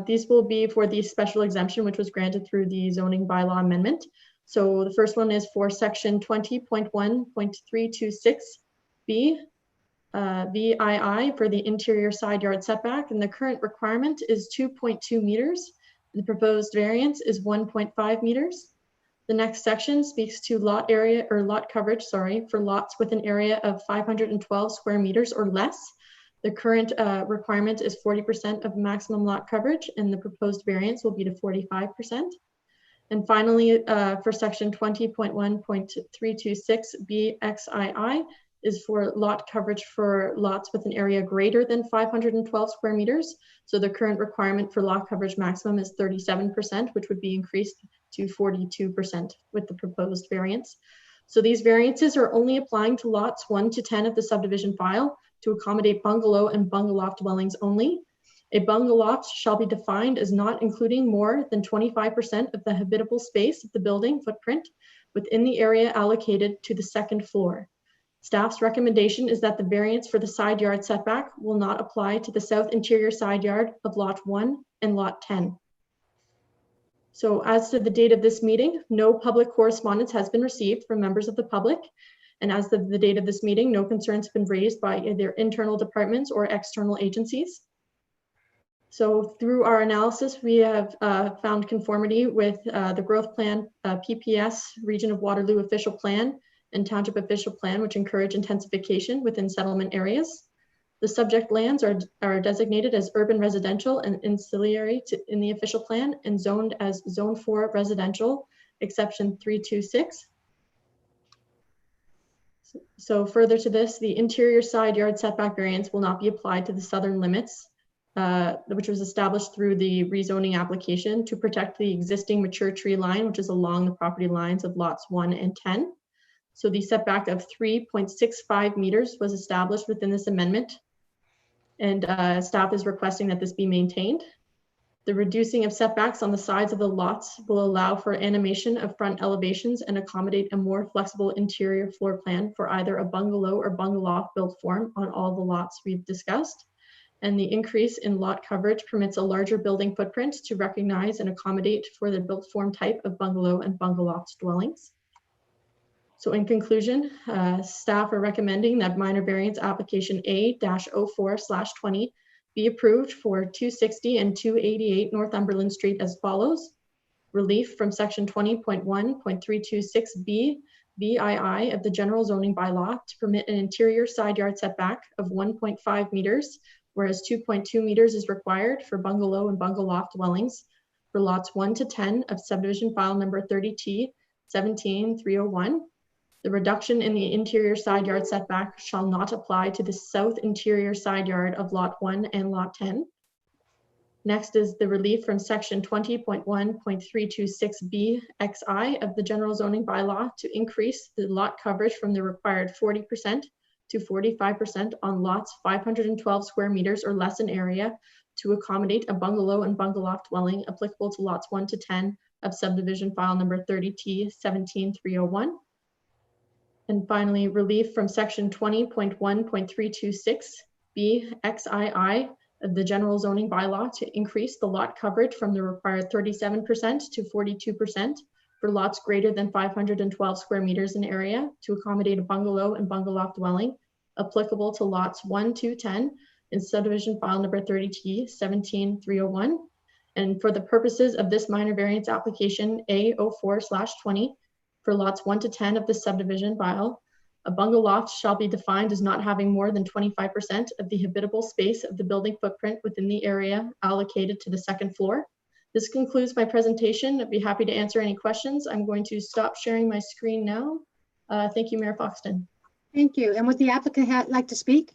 these will be for the special exemption, which was granted through the zoning bylaw amendment. So the first one is for section 20.1.326B, VII for the interior side yard setback, and the current requirement is 2.2 meters. The proposed variance is 1.5 meters. The next section speaks to lot area or lot coverage, for lots with an area of 512 square meters or less. The current requirement is 40% of maximum lot coverage, and the proposed variance will be to 45%. And finally, for section 20.1.326B is for lot coverage for lots with an area greater than 512 square meters. So the current requirement for lot coverage maximum is 37%, which would be increased to 42% with the proposed variance. So these variances are only applying to lots 1 to 10 of the subdivision file to accommodate bungalow and bungalow dwellings only. A bungalow loft shall be defined as not including more than 25% of the habitable space of the building footprint within the area allocated to the second floor. Staff's recommendation is that the variance for the side yard setback will not apply to the south interior side yard of lot 1 and lot 10. So as to the date of this meeting, no public correspondence has been received from members of the public. And as of the date of this meeting, no concerns have been raised by either internal departments or external agencies. So through our analysis, we have found conformity with the growth plan, PPS, Region of Waterloo official plan, and township official plan, which encourage intensification within settlement areas. The subject lands are designated as urban residential and ancillary in the official plan and zoned as Zone 4 residential, exception 326. So further to this, the interior side yard setback variance will not be applied to the southern limits, which was established through the rezoning application to protect the existing mature tree line, which is along the property lines of lots 1 and 10. So the setback of 3.65 meters was established within this amendment, and staff is requesting that this be maintained. The reducing of setbacks on the sides of the lots will allow for animation of front elevations and accommodate a more flexible interior floor plan for either a bungalow or bungalow built form on all the lots we've discussed. And the increase in lot coverage permits a larger building footprint to recognize and accommodate for the built form type of bungalow and bungalow dwellings. So in conclusion, staff are recommending that minor variance application A-04/20 be approved for 260 and 288 Northumberland Street as follows. Relief from section 20.1.326B BII of the general zoning bylaw to permit an interior side yard setback of 1.5 meters, whereas 2.2 meters is required for bungalow and bungalow dwellings for lots 1 to 10 of subdivision file number 30T 17301. The reduction in the interior side yard setback shall not apply to the south interior side yard of lot 1 and lot 10. Next is the relief from section 20.1.326B XI of the general zoning bylaw to increase the lot coverage from the required 40% to 45% on lots 512 square meters or less in area to accommodate a bungalow and bungalow dwelling applicable to lots 1 to 10 of subdivision file number 30T 17301. And finally, relief from section 20.1.326B XII of the general zoning bylaw to increase the lot coverage from the required 37% to 42% for lots greater than 512 square meters in area to accommodate a bungalow and bungalow dwelling applicable to lots 1 to 10 in subdivision file number 30T 17301. And for the purposes of this minor variance application A-04/20, for lots 1 to 10 of the subdivision file, a bungalow loft shall be defined as not having more than 25% of the habitable space of the building footprint within the area allocated to the second floor. This concludes my presentation. I'd be happy to answer any questions. I'm going to stop sharing my screen now. Thank you, Mayor Foxton. Thank you. And would the applicant like to speak?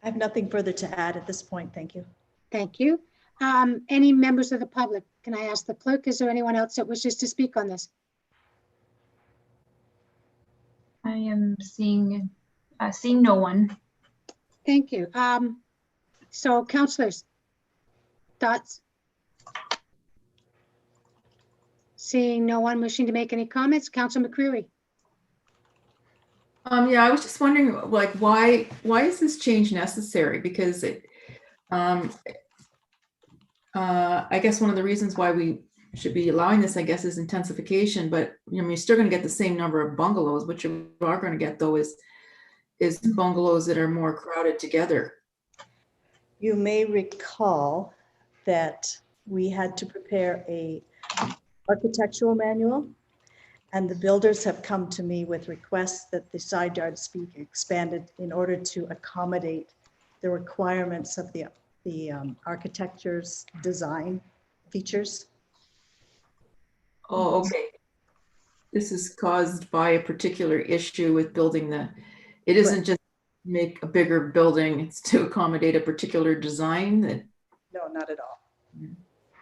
I have nothing further to add at this point. Thank you. Thank you. Any members of the public? Can I ask the clerk, is there anyone else that wishes to speak on this? I am seeing no one. Thank you. So councillors, thoughts? Seeing no one wishing to make any comments, Councillor McCreary. Yeah, I was just wondering, like, why is this change necessary? Because it, I guess one of the reasons why we should be allowing this, I guess, is intensification, but you're still going to get the same number of bungalows. What you are going to get, though, is bungalows that are more crowded together. You may recall that we had to prepare a architectural manual, and the builders have come to me with requests that the side yards be expanded in order to accommodate the requirements of the architecture's design features. Oh, okay. This is caused by a particular issue with building it isn't just make a bigger building, it's to accommodate a particular design that. No, not at all.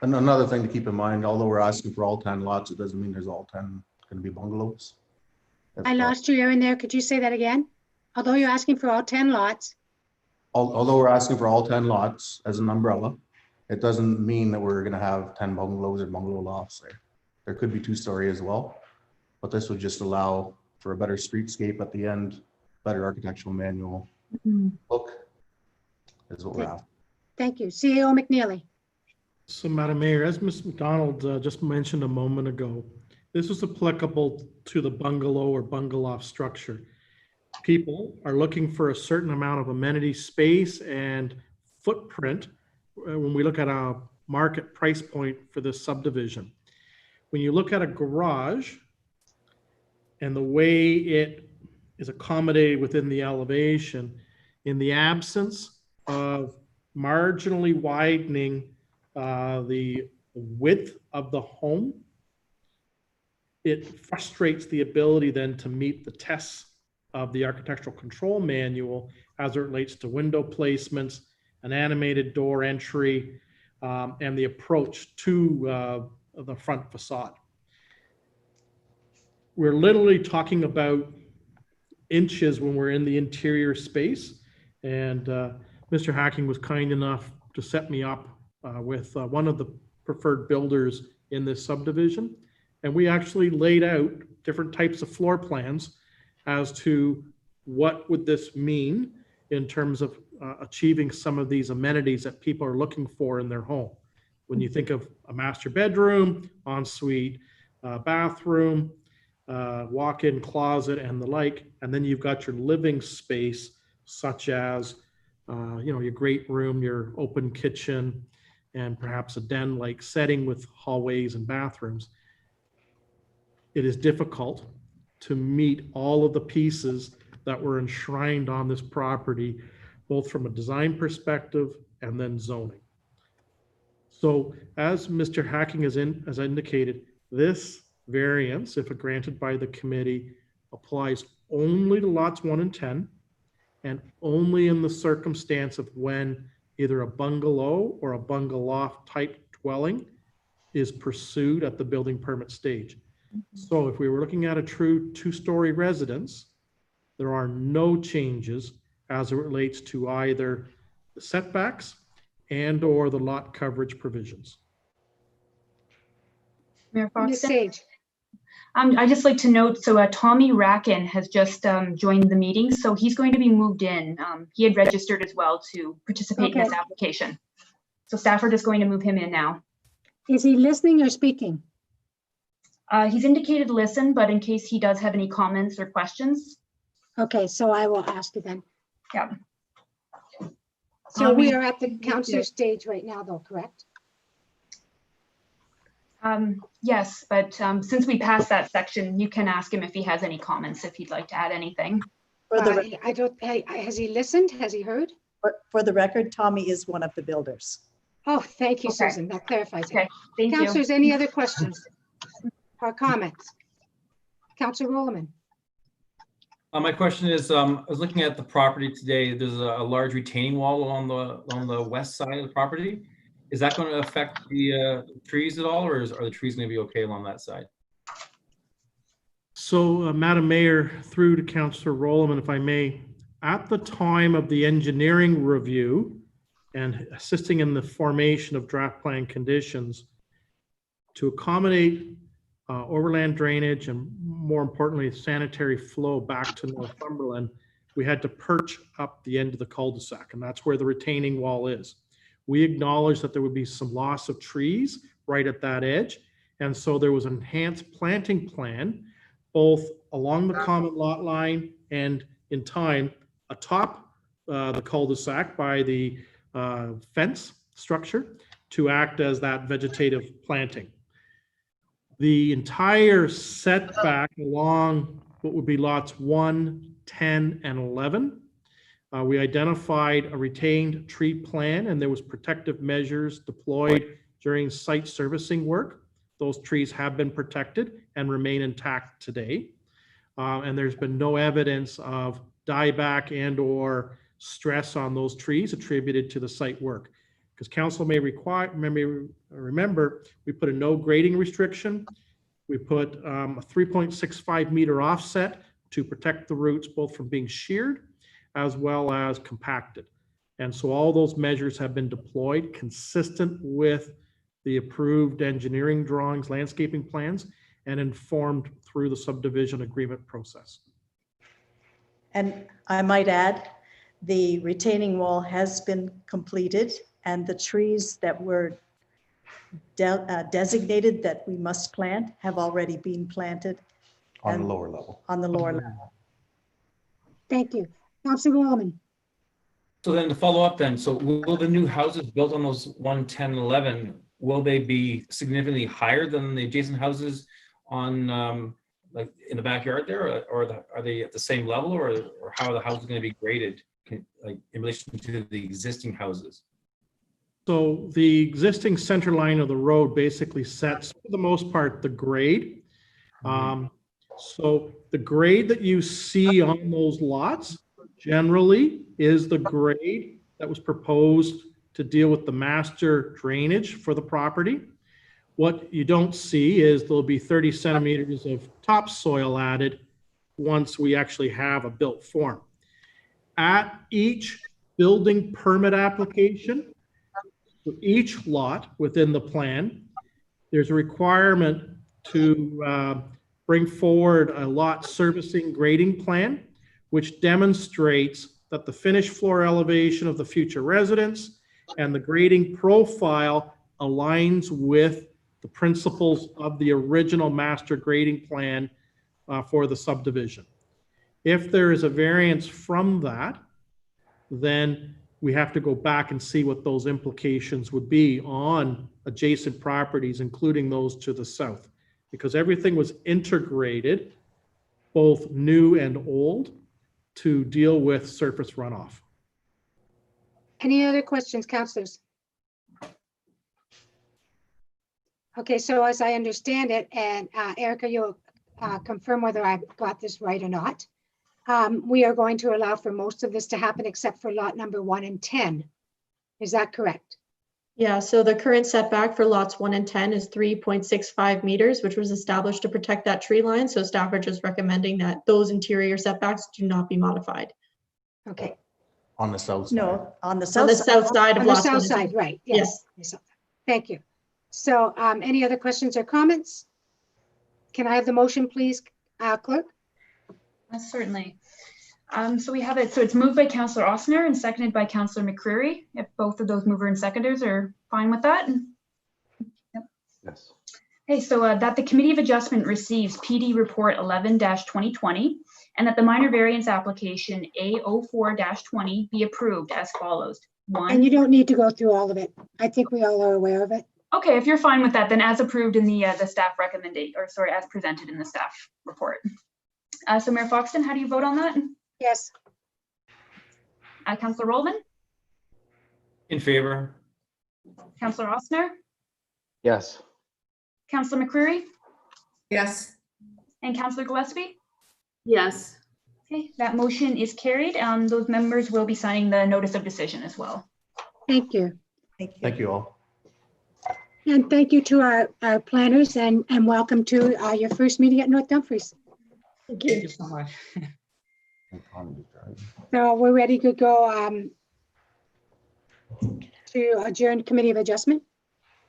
And another thing to keep in mind, although we're asking for all 10 lots, it doesn't mean there's all 10 going to be bungalows. I lost you in there. Could you say that again? Although you're asking for all 10 lots. although we're asking for all 10 lots as an umbrella, it doesn't mean that we're gonna have 10 bungalows or bungalow lofts there. There could be 2-story as well, but this would just allow for a better streetscape at the end, better architectural manual look is what we're after. Thank you. CAO McNeely. So, Madam Mayor, as Ms. McDonald just mentioned a moment ago, this is applicable to the bungalow or bungalow structure. People are looking for a certain amount of amenity space and footprint when we look at a market price point for this subdivision. When you look at a garage and the way it is accommodated within the elevation, in the absence of marginally widening the width of the home, it frustrates the ability then to meet the tests of the architectural control manual as it relates to window placements, an animated door entry, and the approach to the front facade. We're literally talking about inches when we're in the interior space, and Mr. Hacking was kind enough to set me up with one of the preferred builders in this subdivision, and we actually laid out different types of floor plans as to what would this mean in terms of achieving some of these amenities that people are looking for in their home. When you think of a master bedroom, ensuite, bathroom, walk-in closet and the like, and then you've got your living space such as your great room, your open kitchen, and perhaps a den-like setting with hallways and bathrooms. It is difficult to meet all of the pieces that were enshrined on this property, both from a design perspective and then zoning. So as Mr. Hacking has indicated, this variance, if granted by the committee, applies only to lots 1 and 10, and only in the circumstance of when either a bungalow or a bungalow type dwelling is pursued at the building permit stage. So if we were looking at a true 2-story residence, there are no changes as it relates to either the setbacks and or the lot coverage provisions. Mayor Ms. Foxton? Sage. I'd just like to note, so Tommy Racken has just joined the meeting, so he's going to be moved in. He had registered as well to participate in this application. So staff are just going to move him in now. Is he listening or speaking? He's indicated listen, but in case he does have any comments or questions. Okay, so I will ask you then. Yeah. So we are at the counselor stage right now though, correct? Yes, but since we passed that section, you can ask him if he has any comments, if he'd like to add anything. Has he listened? Has he heard? For the record, Tommy is one of the builders. Oh, thank you, Okay. Susan. That clarifies it. Okay, thank you. Councilors, any other questions or comments? Councilor Rowland. My question is, I was looking at the property today. There's a large retaining wall on the west side of the property. Is that going to affect the trees at all, or are the trees going to be okay along that side? So, Madam Mayor, through to Councillor Rowland, if I may, at the time of the engineering review and assisting in the formation of draft plan conditions to accommodate overland drainage and, more importantly, sanitary flow back to Northumberland, we had to perch up the end of the cul-de-sac, and that's where the retaining wall is. We acknowledged that there would be some loss of trees right at that edge, and so there was an enhanced planting plan both along the common lot line and in time atop the cul-de-sac by the fence structure to act as that vegetative planting. The entire setback along what would be lots 1, 10, and 11, we identified a retained tree plan, and there was protective measures deployed during site servicing work. Those trees have been protected and remain intact today. And there's been no evidence of dieback and or stress on those trees attributed to the site work. Because council may remember, we put a no grading restriction. We put a 3.65 meter offset to protect the roots both from being sheared as well as compacted. And so all those measures have been deployed consistent with the approved engineering drawings, landscaping plans, and informed through the subdivision agreement process. And I might add, the retaining wall has been completed and the trees that were designated that we must plant have already been planted. On the lower level. On the lower level. Thank you. Councilor Wallman. So then to follow up then, so will the new houses built on those 110 and 11, will they be significantly higher than the adjacent houses on like in the backyard there, or are they at the same level, or how are the houses going to be graded like in relation to the existing houses? So the existing center line of the road basically sets, for the most part, the grade. So the grade that you see on those lots generally is the grade that was proposed to deal with the master drainage for the property. What you don't see is there'll be 30 centimeters of topsoil added once we actually have a built form. At each building permit application, for each lot within the plan, there's a requirement to bring forward a lot servicing grading plan, which demonstrates that the finished floor elevation of the future residence and the grading profile aligns with the principles of the original master grading plan for the subdivision. If there is a variance from that, then we have to go back and see what those implications would be on adjacent properties, including those to the south, because everything was integrated, both new and old, to deal with surface runoff. Any other questions, councillors? Okay, so as I understand it, and Erica, you'll confirm whether I've got this right or not. We are going to allow for most of this to happen except for lot number 1 and 10. Is that correct? Yeah, so the current setback for lots 1 and 10 is 3.65 meters, which was established to protect that tree line. So staff are just recommending that those interior setbacks do not be modified. Okay. On the south side. No, on the On south the side. south side of On the lots 1 south and 10. side, right, yes. Thank you. So any other questions or comments? Can I have the motion, please, clerk? Certainly. So we have it, so it's moved by Councillor Ossner and seconded by Councillor McCreary. If both of those mover and seconders are fine with that. Yep. Yes. Okay, so that the Committee of Adjustment receives PD Report 11-2020 and that the minor variance application A04-20 be approved as follows. And you don't need to go through all of it. I think we all are aware of it. Okay, if you're fine with that, then as approved in the staff recommendation, or sorry, as presented in the staff report. So Mayor Foxton, how do you vote on that? Yes. Councillor Rollman? In favor. Councillor Ossner? Yes. Councillor McCreary? Yes. And Councillor Gillespie? Yes. Okay, that motion is carried. Those members will be signing the notice of decision as well. Thank you. Thank you all. And thank you to our planners and welcome to your first meeting at North Dumfries. Thank you so much. So we're ready to go to adjourn Committee of Adjustment.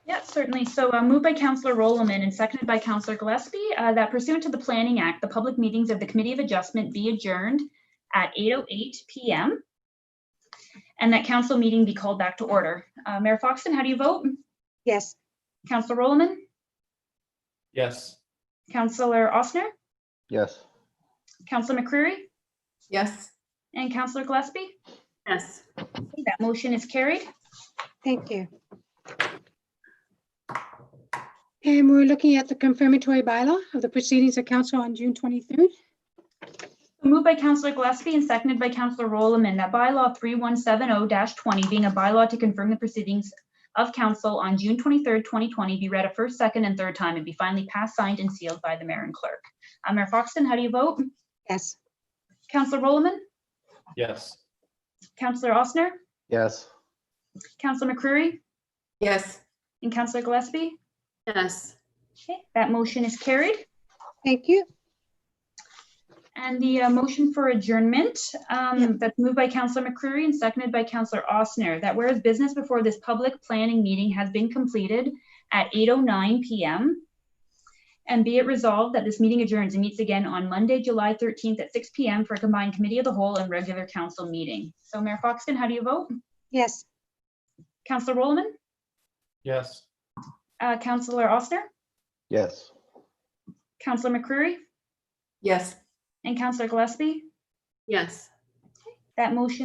Yeah, certainly. So moved by Councillor Rolleman and seconded by Councillor Gillespie that pursuant to the Planning Act, the public meetings of the Committee of Adjustment be adjourned at 8:08 p.m. and that council meeting be called back to order. Mayor Foxton, how do you vote? Yes. Councillor Rolleman? Yes. Councillor Ossner? Yes. Councillor McCreary? Yes. And Councillor Gillespie? Yes. Okay, that motion is carried. Thank you. And we're looking at the confirmatory bylaw of the proceedings of council on June 23rd. Moved by Councillor Gillespie and seconded by Councillor Rolleman that bylaw 3170-20 being a bylaw to confirm the proceedings of council on June 23rd, 2020 be read a first, second, and third time and be finally passed, signed, and sealed by the mayor and clerk. Mayor Foxton, how do you vote? Yes. Councillor Rolleman? Yes. Councillor Ossner? Yes. Councillor McCreary? Yes. And Councillor Gillespie? Yes. Okay, that motion is carried. Thank you. And the motion for adjournment, that's moved by Councillor McCreary and seconded by Councillor Osner, that whereas business before this public planning meeting has been completed at 8:09 p.m. And be it resolved that this meeting adjourns and meets again on Monday, July 13th at 6 p.m. for a combined committee of the whole and regular council meeting. So Mayor Foxton, how do you vote? Yes. Councillor Rolleman? Yes. Councillor Oster? Yes. Councillor McCreary? Yes. And Councillor Gillespie? Yes. That motion